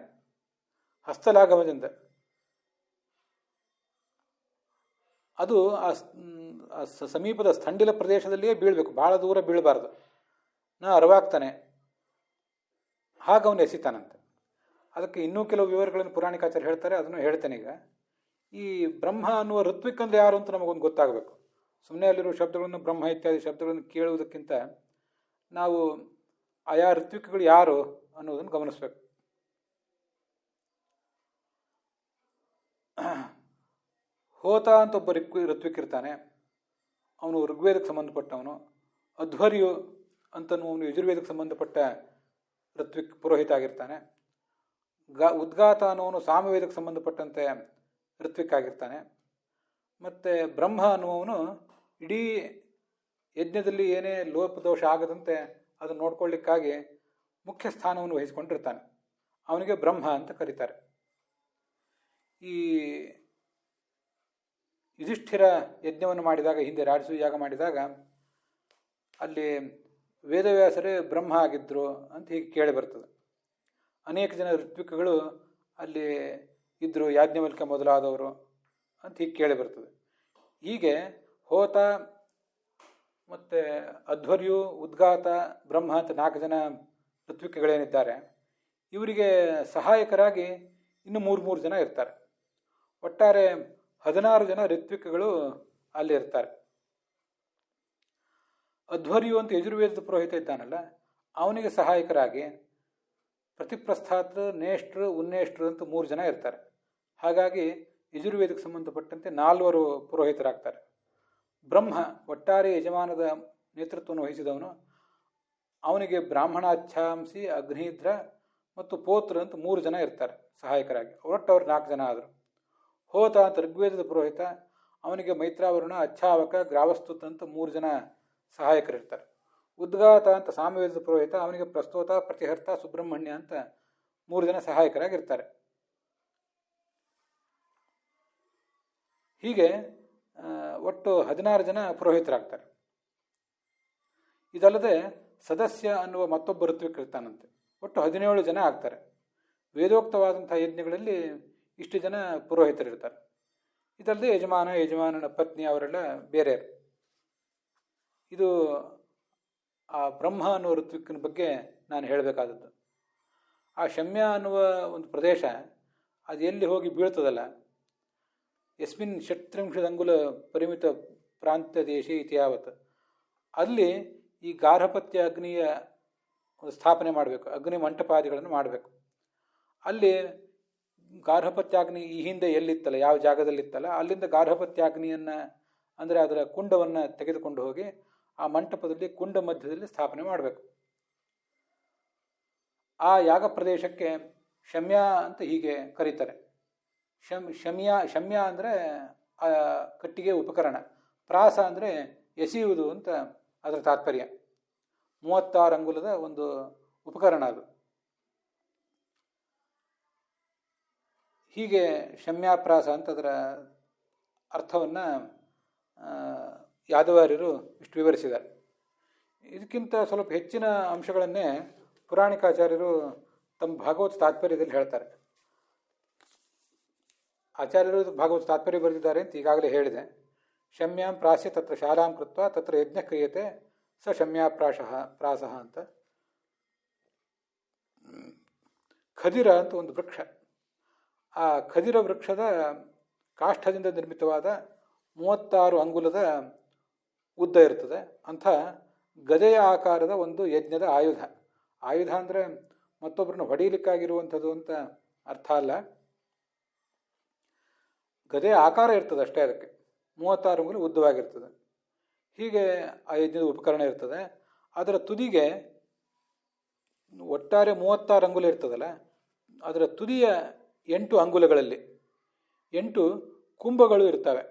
ಹಸ್ತಲಾಘವದಿಂದ. ಅದು ಆ ಸಮೀಪದ ಸ್ಥಂಡಿಲ ಪ್ರದೇಶದಲ್ಲಿಯೇ ಬೀಳಬೇಕು, ಬಹಳ ದೂರ ಬೀಳಬಾರ್ದು. ಅರವಾಗ್ತಾನೆ, ಹಾಗವನು ಎಸಿತಾನಂತೆ. ಅದಕ್ಕೆ ಇನ್ನೂ ಕೆಲವು ವಿವರಗಳನ್ನು ಪುರಾಣಿಕಾಚಾರ್ಯ ಹೇಳ್ತಾರೆ, ಅದನ್ನು ಹೇಳ್ತೇನೆ ಈಗ. ಈ ಬ್ರಹ್ಮ ಅನ್ನುವ ಋತ್ವಿಕ್ ಅಂದರೆ ಯಾರು ಅಂತ ನಮಗೊಂದು ಗೊತ್ತಾಗಬೇಕು. ಸುಮ್ಮನೆ ಅಲ್ಲಿರುವ ಶಬ್ದಗಳನ್ನು, ಬ್ರಹ್ಮ ಇತ್ಯಾದಿ ಶಬ್ದಗಳನ್ನು ಕೇಳುವುದಕ್ಕಿಂತ ನಾವು ಆಯಾ ಋತ್ವಿಕ್ಗಳು ಯಾರು ಅನ್ನೋದನ್ನು ಗಮನಿಸಬೇಕು. ಹೋತ ಅಂತ ಒಬ್ಬ ಋತ್ವಿಕ್ ಇರ್ತಾನೆ, ಅವನು ಋಗ್ವೇದಕ್ಕೆ ಸಂಬಂಧಪಟ್ಟವನು. ಅಧ್ವರ್ಯು ಅಂತನೂ ಯಜುರ್ವೇದಕ್ಕೆ ಸಂಬಂಧಪಟ್ಟ ಋತ್ವಿಕ್ ಪುರೋಹಿತ ಆಗಿರ್ತಾನೆ. ಉದ್ಗಾತ ಅನ್ನೋನು ಸಾಮವೇದಕ್ಕೆ ಸಂಬಂಧಪಟ್ಟಂತೆ ಋತ್ವಿಕ್ ಆಗಿರ್ತಾನೆ. ಮತ್ತು ಬ್ರಹ್ಮ ಅನ್ನುವವನು ಇಡೀ ಯಜ್ಞದಲ್ಲಿ ಏನೇ ಲೋಪದೋಷ ಆಗದಂತೆ ಅದನ್ನು ನೋಡ್ಕೊಳ್ಳಿಕ್ಕಾಗಿ ಮುಖ್ಯ ಸ್ಥಾನವನ್ನು ವಹಿಸಿಕೊಂಡಿರ್ತಾನೆ. ಅವನಿಗೆ ಬ್ರಹ್ಮ ಅಂತ ಕರೀತಾರೆ. ಈ ಯುಧಿಷ್ಠಿರ ಯಜ್ಞವನ್ನು ಮಾಡಿದಾಗ, ಹಿಂದೆ ರಾಜಸೂಯಾಗ ಮಾಡಿದಾಗ, ಅಲ್ಲಿ ವೇದವ್ಯಾಸರೇ ಬ್ರಹ್ಮ ಆಗಿದ್ದರು ಅಂತ ಹೀಗೆ ಕೇಳಿ ಬರ್ತದೆ. ಅನೇಕ ಜನ ಋತ್ವಿಕ್ಗಳು ಅಲ್ಲಿ ಇದ್ದರು, ಯಾಜ್ಞವಲ್ಕ್ಯ ಮೊದಲಾದವರು ಅಂತ ಹೀಗೆ ಕೇಳಿ ಬರ್ತದೆ. ಹೀಗೆ ಹೋತ ಮತ್ತು ಅಧ್ವರ್ಯು, ಉದ್ಗಾತ, ಬ್ರಹ್ಮ ಅಂತ 4 ಜನ ಋತ್ವಿಕ್ಗಳೇನಿದ್ದಾರೆ, ಇವರಿಗೆ ಸಹಾಯಕರಾಗಿ ಇನ್ನು 3 ಜನ ಇರ್ತಾರೆ. ಒಟ್ಟಾರೆ 16 ಜನ ಋತ್ವಿಕ್ಗಳು ಅಲ್ಲಿ ಇರ್ತಾರೆ. ಅಧ್ವರ್ಯು ಅಂತ ಯಜುರ್ವೇದದ ಪುರೋಹಿತ ಇದ್ದಾನಲ್ಲ, ಅವನಿಗೆ ಸಹಾಯಕರಾಗಿ ಪ್ರತಿಪ್ರಸ್ಥಾತ್ರ, ನೇಷ್ಟ್ರು, ಉನ್ನೇಷ್ಟ್ರು ಅಂತ 3 ಜನ ಇರ್ತಾರೆ. ಹಾಗಾಗಿ ಯಜುರ್ವೇದಕ್ಕೆ ಸಂಬಂಧಪಟ್ಟಂತೆ 4 ಪುರೋಹಿತರಾಗ್ತಾರೆ. ಬ್ರಹ್ಮ ಒಟ್ಟಾರೆ ಯಜಮಾನದ ನೇತೃತ್ವವನ್ನು ವಹಿಸಿದವನು. ಅವನಿಗೆ ಬ್ರಾಹ್ಮಣಾಚ್ಛಾಂಸಿ, ಅಗ್ನಿಧ್ರ ಮತ್ತು ಪೋತ್ರ ಅಂತ 3 ಜನ ಇರ್ತಾರೆ ಸಹಾಯಕರಾಗಿ. ಒಟ್ಟವ್ರು 4 ಜನ ಆದರು. ಹೋತ ಅಂತ ಋಗ್ವೇದದ ಪುರೋಹಿತ, ಅವನಿಗೆ ಮೈತ್ರಾವರುಣ, ಅಚ್ಛಾವಕ, ಗ್ರಾವಸ್ತುತ್ ಅಂತ 3 ಜನ ಸಹಾಯಕರಿರ್ತಾರೆ. ಉದ್ಗಾತ ಅಂತ ಸಾಮವೇದದ ಪುರೋಹಿತ, ಅವನಿಗೆ ಪ್ರಸ್ತೋತ, ಪ್ರತಿಹರ್ತ, ಸುಬ್ರಹ್ಮಣ್ಯ ಅಂತ 3 ಜನ ಸಹಾಯಕರಾಗಿರ್ತಾರೆ. ಹೀಗೆ ಒಟ್ಟು 16 ಜನ ಪುರೋಹಿತರಾಗ್ತಾರೆ. ಇದಲ್ಲದೆ ಸದಸ್ಯ ಅನ್ನುವ ಮತ್ತೊಬ್ಬ ಋತ್ವಿಕ್ ಇರ್ತಾನಂತೆ. ಒಟ್ಟು 17 ಜನ ಆಗ್ತಾರೆ. ವೇದೋಕ್ತವಾದಂಥ ಯಜ್ಞಗಳಲ್ಲಿ ಇಷ್ಟು ಜನ ಪುರೋಹಿತರಿರ್ತಾರೆ. ಇದಲ್ಲದೆ ಯಜಮಾನನ ಪತ್ನಿ ಅವರೆಲ್ಲ ಬೇರೆ. ಇದು ಆ ಬ್ರಹ್ಮ ಅನ್ನುವ ಋತ್ವಿಕ್ಕಿನ ಬಗ್ಗೆ ನಾನು ಹೇಳಬೇಕಾದದ್ದು. ಆ ಶಮ್ಯ ಅನ್ನುವ ಒಂದು ಪ್ರದೇಶ ಅದು ಎಲ್ಲಿ ಹೋಗಿ ಬೀಳ್ತದಲ್ಲ, ಯಸ್ಮಿನ್ ಷಟ್ತ್ರಿಂಶದ ಅಂಗುಲ ಪರಿಮಿತ ಪ್ರಾಂತ್ಯ ದೇಶ ಇತಿಯಾವತ್, ಅಲ್ಲಿ ಈ ಗಾರ್ಹಪತ್ಯ ಅಗ್ನಿಯ ಸ್ಥಾಪನೆ ಮಾಡಬೇಕು, ಅಗ್ನಿ ಮಂಟಪಾದಿಗಳನ್ನು ಮಾಡಬೇಕು. ಅಲ್ಲಿ ಗಾರ್ಹಪತ್ಯಾಗ್ನಿ ಈ ಹಿಂದೆ ಎಲ್ಲಿತ್ತಲ್ಲ, ಯಾವ ಜಾಗದಲ್ಲಿತ್ತಲ್ಲ, ಅಲ್ಲಿಂದ ಗಾರ್ಹಪತ್ಯಾಗ್ನಿಯನ್ನು ಅಂದರೆ ಅದರ ಕುಂಡವನ್ನು ತೆಗೆದುಕೊಂಡು ಹೋಗಿ ಆ ಮಂಟಪದಲ್ಲಿ ಕುಂಡ ಮಧ್ಯದಲ್ಲಿ ಸ್ಥಾಪನೆ ಮಾಡಬೇಕು. ಆ ಯಾಗ ಪ್ರದೇಶಕ್ಕೆ ಶಮ್ಯ ಅಂತ ಹೀಗೆ ಕರೀತಾರೆ. ಶಮ್ಯ ಅಂದರೆ ಕಟ್ಟಿಗೆ ಉಪಕರಣ, ಪ್ರಾಸ ಅಂದರೆ ಎಸೆಯುವುದು ಅಂತ ಅದರ ತಾತ್ಪರ್ಯ. 36 ಅಂಗುಲದ ಒಂದು ಉಪಕರಣ ಅದು. ಹೀಗೆ ಶಮ್ಯಾಪ್ರಾಸ ಅಂತ ಅದರ ಅರ್ಥವನ್ನು ಯಾದವಾರ್ಯರು ಇಷ್ಟು ವಿವರಿಸಿದ್ದಾರೆ. ಇದಕ್ಕಿಂತ ಸ್ವಲ್ಪ ಹೆಚ್ಚಿನ ಅಂಶಗಳನ್ನೇ ಪುರಾಣಿಕಾಚಾರ್ಯರು ತಮ್ಮ ಭಾಗವತ ತಾತ್ಪರ್ಯದಲ್ಲಿ ಹೇಳ್ತಾರೆ. ಆಚಾರ್ಯರು ಭಾಗವತ ತಾತ್ಪರ್ಯ ಬರೆದಿದ್ದಾರೆ ಅಂತ ಈಗಾಗಲೇ ಹೇಳಿದೆ. ಶಮ್ಯಾಂ ಪ್ರಾಸ್ಯ ತತ್ರ ಶಾಲಾಂ ಕೃತ್ವ ತತ್ರ ಯಜ್ಞ ಕ್ರಿಯತೆ ಸ ಶಮ್ಯಾಪ್ರಾಸಃ ಅಂತ. ಖದಿರ ಅಂತ ಒಂದು ವೃಕ್ಷ, ಆ ಖದಿರ ವೃಕ್ಷದ ಕಾಷ್ಠದಿಂದ ನಿರ್ಮಿತವಾದ 36 ಅಂಗುಲದ ಉದ್ದ ಇರ್ತದೆ. ಅಂಥ ಗದೆಯ ಆಕಾರದ ಒಂದು ಯಜ್ಞದ ಆಯುಧ. ಆಯುಧ ಅಂದರೆ ಮತ್ತೊಬ್ಬರನ್ನು ಹೊಡೆಯಲಿಕ್ಕಾಗಿರುವಂಥದ್ದು ಅಂತ ಅರ್ಥ ಅಲ್ಲ, ಗದೆಯ ಆಕಾರ ಇರ್ತದೆ ಅಷ್ಟೇ. ಅದಕ್ಕೆ 36 ಅಂಗುಲ ಉದ್ದವಾಗಿರ್ತದೆ. ಹೀಗೆ ಆ ಯಜ್ಞದ ಉಪಕರಣ ಇರ್ತದೆ. ಅದರ ತುದಿಗೆ ಒಟ್ಟಾರೆ 36 ಅಂಗುಲ ಇರ್ತದಲ್ಲ, ಅದರ ತುದಿಯ 8 ಅಂಗುಲಗಳಲ್ಲಿ 8 ಕುಂಭಗಳು ಇರ್ತವೆ.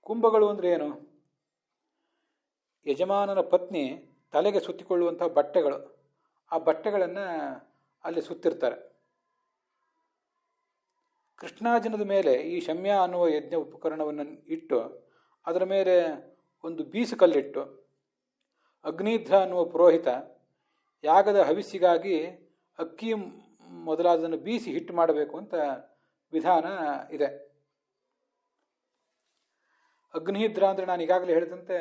ಕುಂಭಗಳು ಅಂದರೆ ಏನು? ಯಜಮಾನನ ಪತ್ನಿ ತಲೆಗೆ ಸುತ್ತಿಕೊಳ್ಳುವಂಥ ಬಟ್ಟೆಗಳು. ಆ ಬಟ್ಟೆಗಳನ್ನು ಅಲ್ಲಿ ಸುತ್ತಿರ್ತಾರೆ. ಕೃಷ್ಣಾಜಿನದ ಮೇಲೆ ಈ ಶಮ್ಯ ಅನ್ನುವ ಯಜ್ಞ ಉಪಕರಣವನ್ನು ಇಟ್ಟು ಅದರ ಮೇಲೆ ಒಂದು ಬೀಸು ಕಲ್ಲಿಟ್ಟು ಅಗ್ನಿಧ್ರ ಅನ್ನುವ ಪುರೋಹಿತ ಯಾಗದ ಹವಿಸ್ಸಿಗಾಗಿ ಅಕ್ಕಿ ಮೊದಲಾದನ್ನು ಬೀಸಿ ಹಿಟ್ಟು ಮಾಡಬೇಕು ಅಂತ ವಿಧಾನ ಇದೆ. ಅಗ್ನಿಧ್ರ ಅಂದರೆ ನಾನು ಈಗಾಗಲೇ ಹೇಳಿದಂತೆ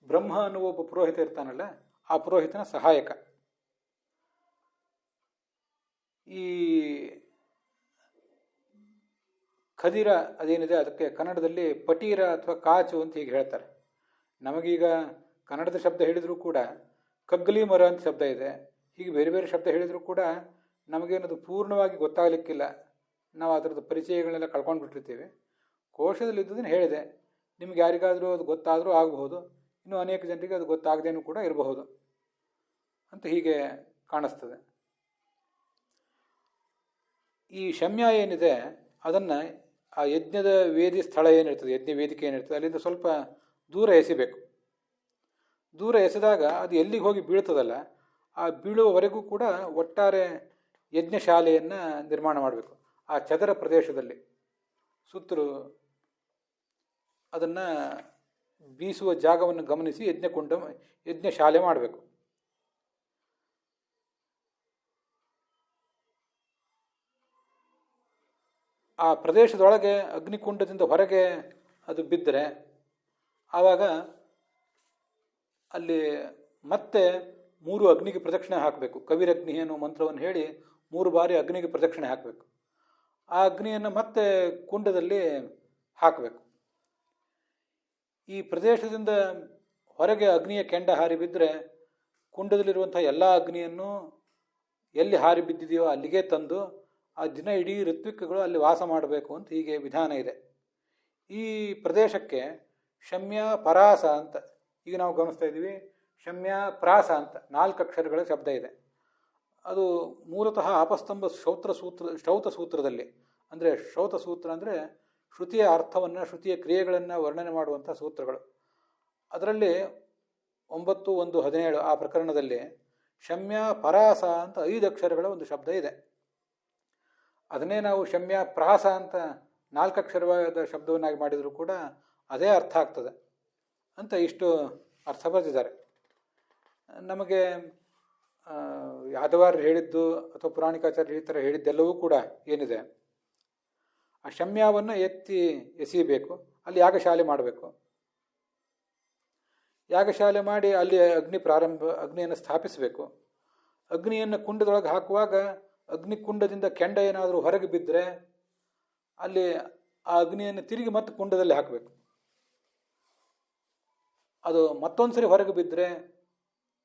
ಬ್ರಹ್ಮ ಅನ್ನುವ ಒಬ್ಬ ಪುರೋಹಿತ ಇರ್ತಾನಲ್ಲ, ಆ ಪುರೋಹಿತನ ಸಹಾಯಕ. ಈ ಖದಿರ ಅದೇನಿದೆ ಅದಕ್ಕೆ ಕನ್ನಡದಲ್ಲಿ ಪಟೀರ ಅಥವಾ ಕಾಚು ಅಂತ ಹೀಗೆ ಹೇಳ್ತಾರೆ. ನಮಗೀಗ ಕನ್ನಡದ ಶಬ್ದ ಹೇಳಿದರೂ ಕೂಡ ಕಗ್ಗಲಿ ಮರ ಅಂತ ಶಬ್ದ ಇದೆ. ಹೀಗೆ ಬೇರೆ ಬೇರೆ ಶಬ್ದ ಹೇಳಿದರೂ ಕೂಡ ನಮಗೇನದು ಪೂರ್ಣವಾಗಿ ಗೊತ್ತಾಗಲಿಕ್ಕಿಲ್ಲ. ನಾವು ಅದರದ್ದು ಪರಿಚಯಗಳನ್ನೆಲ್ಲ ಕಳ್ಕೊಂಡ್ಬಿಟ್ಟಿರ್ತೀವಿ. ಕೋಶದಲ್ಲಿದ್ದುದನ್ನು ಹೇಳಿದೆ, ನಿಮ್ಗೆ ಯಾರಿಗಾದರೂ ಅದು ಗೊತ್ತಾದರೂ ಆಗಬಹುದು, ಇನ್ನೂ ಅನೇಕ ಜನರಿಗೆ ಅದು ಗೊತ್ತಾಗದೇನೂ ಕೂಡ ಇರಬಹುದು ಅಂತ ಹೀಗೆ ಕಾಣಿಸ್ತದೆ. ಈ ಶಮ್ಯ ಏನಿದೆ ಅದನ್ನು ಆ ಯಜ್ಞದ ವೇದಿ ಸ್ಥಳ ಏನಿರ್ತದೆ, ಯಜ್ಞ ವೇದಿಕೆ ಏನಿರ್ತದೆ, ಅಲ್ಲಿಂದ ಸ್ವಲ್ಪ ದೂರ ಎಸಿಬೇಕು. ದೂರ ಎಸೆದಾಗ ಅದು ಎಲ್ಲಿಗೆ ಹೋಗಿ ಬೀಳ್ತದಲ್ಲ, ಆ ಬೀಳುವವರೆಗೂ ಕೂಡ ಒಟ್ಟಾರೆ ಯಜ್ಞಶಾಲೆಯನ್ನು ನಿರ್ಮಾಣ ಮಾಡಬೇಕು. ಆ ಚದರ ಪ್ರದೇಶದಲ್ಲಿ ಸುತ್ತಲೂ ಅದನ್ನು ಬೀಸುವ ಜಾಗವನ್ನು ಗಮನಿಸಿ ಯಜ್ಞಶಾಲೆ ಮಾಡಬೇಕು. ಆ ಪ್ರದೇಶದೊಳಗೆ ಅಗ್ನಿಕುಂಡದಿಂದ ಹೊರಗೆ ಅದು ಬಿದ್ದರೆ ಆವಾಗ ಅಲ್ಲಿ ಮತ್ತೆ 3 ಅಗ್ನಿಗೆ ಪ್ರದಕ್ಷಿಣೆ ಹಾಕಬೇಕು. ಕವಿರಗ್ನಿ ಅನ್ನೋ ಮಂತ್ರವನ್ನು ಹೇಳಿ 3 ಬಾರಿ ಅಗ್ನಿಗೆ ಪ್ರದಕ್ಷಿಣೆ ಹಾಕಬೇಕು. ಆ ಅಗ್ನಿಯನ್ನು ಮತ್ತೆ ಕುಂಡದಲ್ಲಿ ಹಾಕಬೇಕು. ಈ ಪ್ರದೇಶದಿಂದ ಹೊರಗೆ ಅಗ್ನಿಯ ಕೆಂಡ ಹಾರಿ ಬಿದ್ದರೆ ಕುಂಡದಲ್ಲಿರುವಂಥ ಎಲ್ಲ ಅಗ್ನಿಯನ್ನು ಎಲ್ಲಿ ಹಾರಿ ಬಿದ್ದಿದೆಯೋ ಅಲ್ಲಿಗೆ ತಂದು ಆ ದಿನ ಇಡೀ ಋತ್ವಿಕ್ಗಳು ಅಲ್ಲಿ ವಾಸ ಮಾಡಬೇಕು ಅಂತ ಹೀಗೆ ವಿಧಾನ ಇದೆ. ಈ ಪ್ರದೇಶಕ್ಕೆ ಶಮ್ಯ ಪರಾಸ ಅಂತ ಈಗ ನಾವು ಗಮನಿಸ್ತಾ ಇದ್ದೀವಿ. ಶಮ್ಯ ಪ್ರಾಸ ಅಂತ 4 ಅಕ್ಷರಗಳ ಶಬ್ದ ಇದೆ. ಅದು ಮೂಲತಃ ಆಪಸ್ತಂಭ ಶ್ರೌತ ಸೂತ್ರದಲ್ಲಿ, ಅಂದರೆ ಶ್ರೌತ ಸೂತ್ರ ಅಂದರೆ ಶ್ರುತಿಯ ಅರ್ಥವನ್ನು, ಶ್ರುತಿಯ ಕ್ರಿಯೆಗಳನ್ನು ವರ್ಣನೆ ಮಾಡುವಂಥ ಸೂತ್ರಗಳು. ಅದರಲ್ಲಿ 9.1.17 ಆ ಪ್ರಕರಣದಲ್ಲಿ ಶಮ್ಯ ಪರಾಸ ಅಂತ 5 ಅಕ್ಷರಗಳ ಒಂದು ಶಬ್ದ ಇದೆ. ಅದನ್ನೇ ನಾವು ಶಮ್ಯ ಪ್ರಾಸ ಅಂತ 4 ಅಕ್ಷರವಾದ ಶಬ್ದವನ್ನಾಗಿ ಮಾಡಿದರೂ ಕೂಡ ಅದೇ ಅರ್ಥ ಆಗ್ತದೆ ಅಂತ ಇಷ್ಟು ಅರ್ಥ ಬರೆದಿದ್ದಾರೆ. ನಮಗೆ ಯಾದವಾರ್ಯರು ಹೇಳಿದ್ದು ಅಥವಾ ಪುರಾಣಿಕಾಚಾರ್ಯರು ಈ ಥರ ಹೇಳಿದ್ದೆಲ್ಲವೂ ಕೂಡ ಏನಿದೆ, ಆ ಶಮ್ಯವನ್ನು ಎತ್ತಿ ಎಸೆಯಬೇಕು, ಅಲ್ಲಿ ಯಾಗಶಾಲೆ ಮಾಡಬೇಕು. ಯಾಗಶಾಲೆ ಮಾಡಿ ಅಲ್ಲಿ ಅಗ್ನಿಯನ್ನು ಸ್ಥಾಪಿಸಬೇಕು. ಅಗ್ನಿಯನ್ನು ಕುಂಡದೊಳಗೆ ಹಾಕುವಾಗ ಅಗ್ನಿಕುಂಡದಿಂದ ಕೆಂಡ ಏನಾದರೂ ಹೊರಗೆ ಬಿದ್ದರೆ ಅಲ್ಲಿ ಆ ಅಗ್ನಿಯನ್ನು ತಿರುಗಿ ಮತ್ತೆ ಕುಂಡದಲ್ಲಿ ಹಾಕಬೇಕು. ಅದು ಮತ್ತೊಂದು ಸರಿ ಹೊರಗೆ ಬಿದ್ದರೆ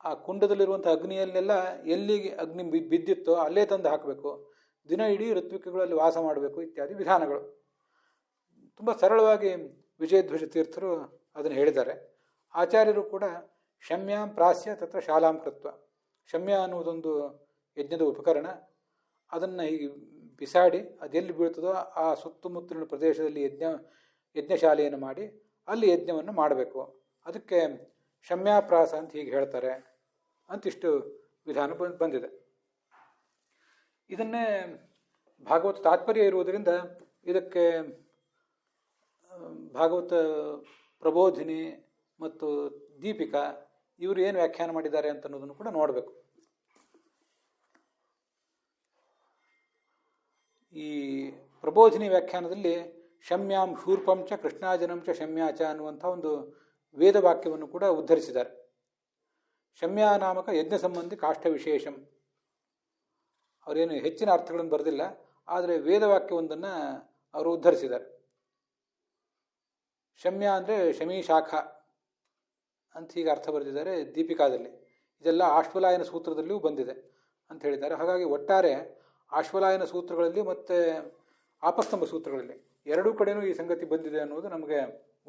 ಆ ಕುಂಡದಲ್ಲಿರುವಂಥ ಅಗ್ನಿಯಲ್ಲೆಲ್ಲ ಎಲ್ಲಿಗೆ ಅಗ್ನಿ ಬಿದ್ದಿತ್ತೋ ಅಲ್ಲೇ ತಂದು ಹಾಕಬೇಕು. ದಿನ ಇಡೀ ಋತ್ವಿಕಗಳಲ್ಲಿ ವಾಸ ಮಾಡಬೇಕು ಇತ್ಯಾದಿ ವಿಧಾನಗಳು. ತುಂಬ ಸರಳವಾಗಿ ವಿಜಯಧ್ವಜ ತೀರ್ಥರು ಅದನ್ನು ಹೇಳಿದ್ದಾರೆ. ಆಚಾರ್ಯರು ಕೂಡ ಶಮ್ಯಾಂ ಪ್ರಾಸ್ಯ ತತ್ರ ಶಾಲಾಂ ಕೃತ್ವ. ಶಮ್ಯ ಅನ್ನುವುದೊಂದು ಯಜ್ಞದ ಉಪಕರಣ. ಅದನ್ನು ಹೀಗೆ ಬಿಸಾಡಿ ಅದೆಲ್ಲಿ ಬೀಳ್ತದೋ ಆ ಸುತ್ತಮುತ್ತಲಿನ ಪ್ರದೇಶದಲ್ಲಿ ಯಜ್ಞಶಾಲೆಯನ್ನು ಮಾಡಿ ಅಲ್ಲಿ ಯಜ್ಞವನ್ನು ಮಾಡಬೇಕು. ಅದಕ್ಕೆ ಶಮ್ಯಾಪ್ರಾಸ ಅಂತ ಹೀಗೆ ಹೇಳ್ತಾರೆ ಅಂತಿಷ್ಟು ವಿಧಾನ ಬಂದಿದೆ. ಇದನ್ನೇ ಭಾಗವತ ತಾತ್ಪರ್ಯ ಇರುವುದರಿಂದ ಇದಕ್ಕೆ ಭಾಗವತ ಪ್ರಬೋಧಿನಿ ಮತ್ತು ದೀಪಿಕಾ ಇವರು ಏನು ವ್ಯಾಖ್ಯಾನ ಮಾಡಿದ್ದಾರೆ ಅಂತ ಅನ್ನೋದನ್ನು ಕೂಡ ನೋಡಬೇಕು. ಈ ಪ್ರಬೋಧಿನಿ ವ್ಯಾಖ್ಯಾನದಲ್ಲಿ ಶಮ್ಯಾಂ ಶೂರ್ಪಂ ಚ ಕೃಷ್ಣಾಜನಂ ಚ ಶಮ್ಯಾಚ ಅನ್ನುವಂಥ ಒಂದು ವೇದವಾಕ್ಯವನ್ನು ಕೂಡ ಉದ್ಧರಿಸಿದ್ದಾರೆ. ಶಮ್ಯಾ ನಾಮಕ ಯಜ್ಞ ಸಂಬಂಧಿ ಕಾಷ್ಠ ವಿಶೇಷಂ. ಅವರೇನು ಹೆಚ್ಚಿನ ಅರ್ಥಗಳನ್ನು ಬರೆದಿಲ್ಲ, ಆದರೆ ವೇದವಾಕ್ಯವೊಂದನ್ನು ಅವರು ಉದ್ಧರಿಸಿದ್ದಾರೆ. ಶಮ್ಯ ಅಂದರೆ ಶಮೀ ಶಾಖಾ ಅಂತ ಹೀಗೆ ಅರ್ಥ ಬರೆದಿದ್ದಾರೆ ದೀಪಿಕಾದಲ್ಲಿ. ಇದೆಲ್ಲ ಆಶ್ವಲಾಯನ ಸೂತ್ರದಲ್ಲಿಯೂ ಬಂದಿದೆ ಅಂತ ಹೇಳಿದ್ದಾರೆ. ಹಾಗಾಗಿ ಒಟ್ಟಾರೆ ಆಶ್ವಲಾಯನ ಸೂತ್ರಗಳಲ್ಲಿ ಮತ್ತು ಆಪಸ್ತಂಭ ಸೂತ್ರಗಳಲ್ಲಿ ಎರಡೂ ಕಡೆಯೂ ಈ ಸಂಗತಿ ಬಂದಿದೆ ಅನ್ನೋದು ನಮಗೆ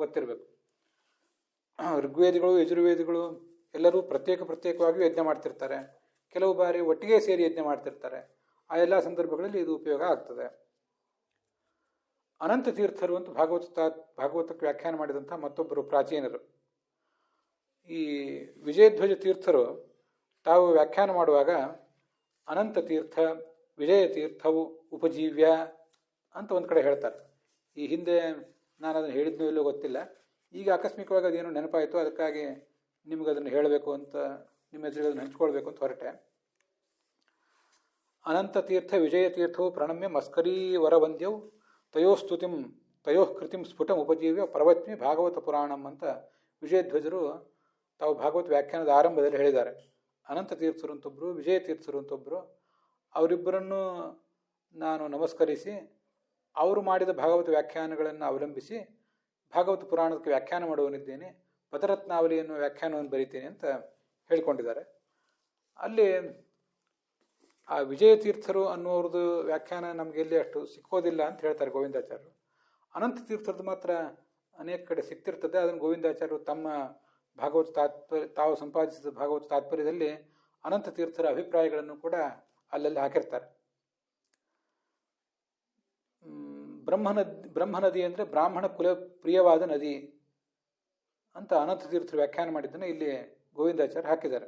ಗೊತ್ತಿರಬೇಕು. ಋಗ್ವೇದಿಗಳು ಯಜುರ್ವೇದಿಗಳು ಎಲ್ಲರೂ ಪ್ರತ್ಯೇಕವಾಗಿಯೂ ಯಜ್ಞ ಮಾಡ್ತಿರ್ತಾರೆ, ಕೆಲವು ಬಾರಿ ಒಟ್ಟಿಗೆ ಸೇರಿ ಯಜ್ಞ ಮಾಡ್ತಿರ್ತಾರೆ. ಆ ಎಲ್ಲ ಸಂದರ್ಭಗಳಲ್ಲಿ ಇದು ಉಪಯೋಗ ಆಗ್ತದೆ. ಅನಂತ ತೀರ್ಥರು ಅಂತ ಭಾಗವತಕ್ಕೆ ವ್ಯಾಖ್ಯಾನ ಮಾಡಿದಂಥ ಮತ್ತೊಬ್ಬರು ಪ್ರಾಚೀನರು. ಈ ವಿಜಯಧ್ವಜ ತೀರ್ಥರು ತಾವು ವ್ಯಾಖ್ಯಾನ ಮಾಡುವಾಗ ಅನಂತ ತೀರ್ಥ ವಿಜಯ ತೀರ್ಥವು ಉಪಜೀವ್ಯ ಅಂತ ಒಂದು ಕಡೆ ಹೇಳ್ತಾರೆ. ಈ ಹಿಂದೆ ನಾನು ಅದನ್ನು ಹೇಳಿದ್ನೋ ಇಲ್ಲೋ ಗೊತ್ತಿಲ್ಲ, ಈಗ ಆಕಸ್ಮಿಕವಾಗಿ ಅದೇನೋ ನೆನಪಾಯಿತು, ಅದಕ್ಕಾಗಿ ನಿಮಗದನ್ನು ಹೇಳಬೇಕು ಅಂತ, ನಿಮ್ಮ ಎದುರಿಗೆ ಅದನ್ನು ಹಂಚ್ಕೊಳ್ಬೇಕು ಅಂತ ಹೊರಟೆ. ಅನಂತ ತೀರ್ಥ ವಿಜಯ ತೀರ್ಥವು ಪ್ರಣಮ್ಯ ಮಸ್ಕರೀ ವರವಂದ್ಯವು ತಯೋಸ್ತುತಿಂ ತಯೋಕೃತಿಂ ಸ್ಫುಟಂ ಉಪಜೀವ್ಯ ಪ್ರವಚ್ಮಿ ಭಾಗವತ ಪುರಾಣಂ ಅಂತ ವಿಜಯಧ್ವಜರು ತಾವು ಭಾಗವತ ವ್ಯಾಖ್ಯಾನದ ಆರಂಭದಲ್ಲಿ ಹೇಳಿದ್ದಾರೆ. ಅನಂತ ತೀರ್ಥರು ಅಂತೊಬ್ಬರು, ವಿಜಯ ತೀರ್ಥರು ಅಂತೊಬ್ಬರು, ಅವರಿಬ್ಬರನ್ನು ನಾನು ನಮಸ್ಕರಿಸಿ ಅವರು ಮಾಡಿದ ಭಾಗವತ ವ್ಯಾಖ್ಯಾನಗಳನ್ನು ಅವಲಂಬಿಸಿ ಭಾಗವತ ಪುರಾಣಕ್ಕೆ ವ್ಯಾಖ್ಯಾನ ಮಾಡುವನಿದ್ದೇನೆ, ಪದರತ್ನಾವಲಿ ಎನ್ನುವ ವ್ಯಾಖ್ಯಾನವನ್ನು ಬರೀತೇನೆ ಅಂತ ಹೇಳಿಕೊಂಡಿದ್ದಾರೆ. ಅಲ್ಲಿ ಆ ವಿಜಯ ತೀರ್ಥರು ಅನ್ನೋರದ್ದು ವ್ಯಾಖ್ಯಾನ ನಮಗೆ ಎಲ್ಲಿ ಅಷ್ಟು ಸಿಕ್ಕೋದಿಲ್ಲ ಅಂತ ಹೇಳ್ತಾರೆ ಗೋವಿಂದಾಚಾರ್ಯರು. ಅನಂತ ತೀರ್ಥರದ್ದು ಮಾತ್ರ ಅನೇಕ ಕಡೆ ಸಿಕ್ತಿರ್ತದೆ. ಅದನ್ನು ಗೋವಿಂದಾಚಾರ್ಯರು ತಮ್ಮ ಭಾಗವತ ತಾವು ಸಂಪಾದಿಸಿದ ಭಾಗವತ ತಾತ್ಪರ್ಯದಲ್ಲಿ ಅನಂತ ತೀರ್ಥರ ಅಭಿಪ್ರಾಯಗಳನ್ನು ಕೂಡ ಅಲ್ಲೆಲ್ಲಿ ಹಾಕಿರ್ತಾರೆ. ಬ್ರಹ್ಮ ನದಿ ಅಂದರೆ ಬ್ರಾಹ್ಮಣ ಕುಲ ಪ್ರಿಯವಾದ ನದಿ ಅಂತ ಅನಂತ ತೀರ್ಥರು ವ್ಯಾಖ್ಯಾನ ಮಾಡಿದ್ದನ್ನು ಇಲ್ಲಿ ಗೋವಿಂದಾಚಾರ್ಯ ಹಾಕಿದ್ದಾರೆ.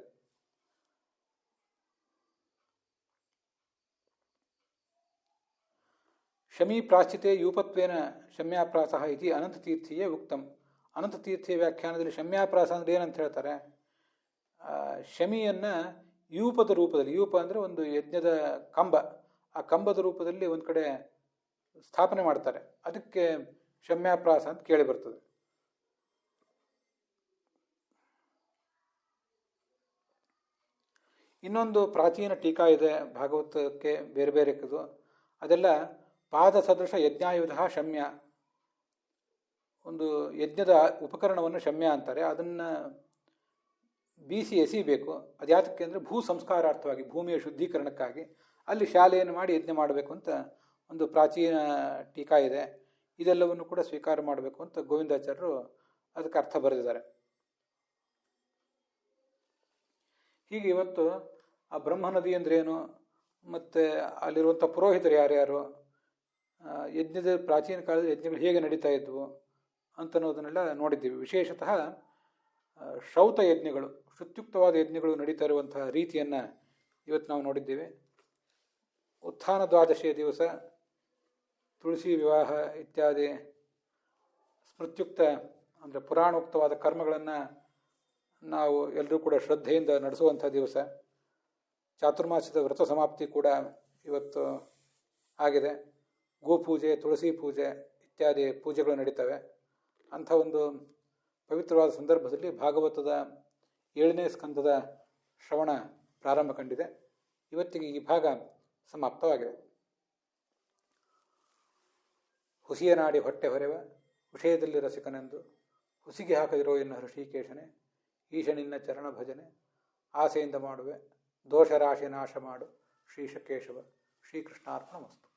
ಶಮೀ ಪ್ರಾಶ್ಚಿತೆ ಯೂಪತ್ವೇನ ಶಮ್ಯಾಪ್ರಾಸ ಇತಿ ಅನಂತತೀರ್ಥೀಯೇ ಉಕ್ತಂ. ಅನಂತತೀರ್ಥೀಯ ವ್ಯಾಖ್ಯಾನದಲ್ಲಿ ಶಮ್ಯಾಪ್ರಾಸ ಅಂದರೆ ಏನಂತ ಹೇಳ್ತಾರೆ, ಶಮಿಯನ್ನು ಯೂಪದ ರೂಪದಲ್ಲಿ, ಯೂಪ ಅಂದರೆ ಒಂದು ಯಜ್ಞದ ಕಂಬ, ಆ ಕಂಬದ ರೂಪದಲ್ಲಿ ಒಂದು ಕಡೆ ಸ್ಥಾಪನೆ ಮಾಡ್ತಾರೆ. ಅದಕ್ಕೆ ಶಮ್ಯಾಪ್ರಾಸ ಅಂತ ಕೇಳಿ ಬರ್ತದೆ. ಇನ್ನೊಂದು ಪ್ರಾಚೀನ ಟೀಕಾ ಇದೆ ಭಾಗವತಕ್ಕೆ ಬೇರೆ ಬೇರೆದು. ಅದೆಲ್ಲ ಪಾದ ಸದೃಶ ಯಜ್ಞಾಯುಧ ಶಮ್ಯ, ಒಂದು ಯಜ್ಞದ ಉಪಕರಣವನ್ನು ಶಮ್ಯ ಅಂತಾರೆ. ಅದನ್ನು ಬೀಸಿ ಎಸಿಬೇಕು. ಅದ್ಯಾತಕ್ಕೆ ಅಂದರೆ ಭೂ ಸಂಸ್ಕಾರಾರ್ಥವಾಗಿ, ಭೂಮಿಯ ಶುದ್ಧೀಕರಣಕ್ಕಾಗಿ ಅಲ್ಲಿ ಶಾಲೆಯನ್ನು ಮಾಡಿ ಯಜ್ಞ ಮಾಡಬೇಕು ಅಂತ ಒಂದು ಪ್ರಾಚೀನ ಟೀಕಾ ಇದೆ. ಇದೆಲ್ಲವನ್ನು ಕೂಡ ಸ್ವೀಕಾರ ಮಾಡಬೇಕು ಅಂತ ಗೋವಿಂದಾಚಾರ್ಯರು ಅದಕ್ಕೆ ಅರ್ಥ ಬರೆದಿದ್ದಾರೆ. ಹೀಗೆ ಇವತ್ತು ಆ ಬ್ರಹ್ಮ ನದಿ ಅಂದ್ರೇನು, ಮತ್ತು ಅಲ್ಲಿರುವಂಥ ಪುರೋಹಿತರು ಯಾರ್ಯಾರು, ಯಜ್ಞದ ಪ್ರಾಚೀನ ಕಾಲದ ಯಜ್ಞಗಳು ಹೇಗೆ ನಡೀತಾ ಇದ್ವು ಅಂತನ್ನೋದನ್ನೆಲ್ಲ ನೋಡಿದ್ದೀವಿ. ವಿಶೇಷತಃ ಶ್ರೌತ ಯಜ್ಞಗಳು, ಶ್ರುತ್ಯುಕ್ತವಾದ ಯಜ್ಞಗಳು ನಡೀತಾ ಇರುವಂತಹ ರೀತಿಯನ್ನು ಇವತ್ತು ನಾವು ನೋಡಿದ್ದೀವಿ. ಉತ್ಥಾನ ದ್ವಾದಶಿಯ ದಿವಸ ತುಳಸಿ ವಿವಾಹ ಇತ್ಯಾದಿ ಸ್ಮೃತ್ಯುಕ್ತ ಅಂದರೆ ಪುರಾಣೋಕ್ತವಾದ ಕರ್ಮಗಳನ್ನು ನಾವು ಎಲ್ಲರೂ ಕೂಡ ಶ್ರದ್ಧೆಯಿಂದ ನಡೆಸುವಂಥ ದಿವಸ. ಚಾತುರ್ಮಾಸ್ಯದ ವ್ರತ ಸಮಾಪ್ತಿ ಕೂಡ ಇವತ್ತು ಆಗಿದೆ. ಗೋಪೂಜೆ, ತುಳಸಿ ಪೂಜೆ ಇತ್ಯಾದಿ ಪೂಜೆಗಳು ನಡೀತವೆ. ಅಂಥ ಒಂದು ಪವಿತ್ರವಾದ ಸಂದರ್ಭದಲ್ಲಿ ಭಾಗವತದ 7ನೇ ಸ್ಕಂದದ ಶ್ರವಣ ಪ್ರಾರಂಭ ಕಂಡಿದೆ. ಇವತ್ತಿಗೆ ಈ ಭಾಗ ಸಮಾಪ್ತವಾಗಿದೆ. ಹುಸಿಯ ನಾಡಿ ಹೊಟ್ಟೆ ಹೊರೆವ ವಿಷಯದಲ್ಲಿ ರಸಿಕನೆಂದು ಹುಸಿಗೆ ಹಾಕದಿರೋ ಎನ್ನ ಹೃಷಿಕೇಶನೆ ಈಶನಿನ್ನ ಚರಣ ಭಜನೆ ಆಸೆಯಿಂದ ಮಾಡುವೆ ದೋಷರಾಶಿ ನಾಶ ಮಾಡು ಶ್ರೀಶಕೇಶವ. ಶ್ರೀಕೃಷ್ಣಾರ್ಪಣಮಸ್ತು.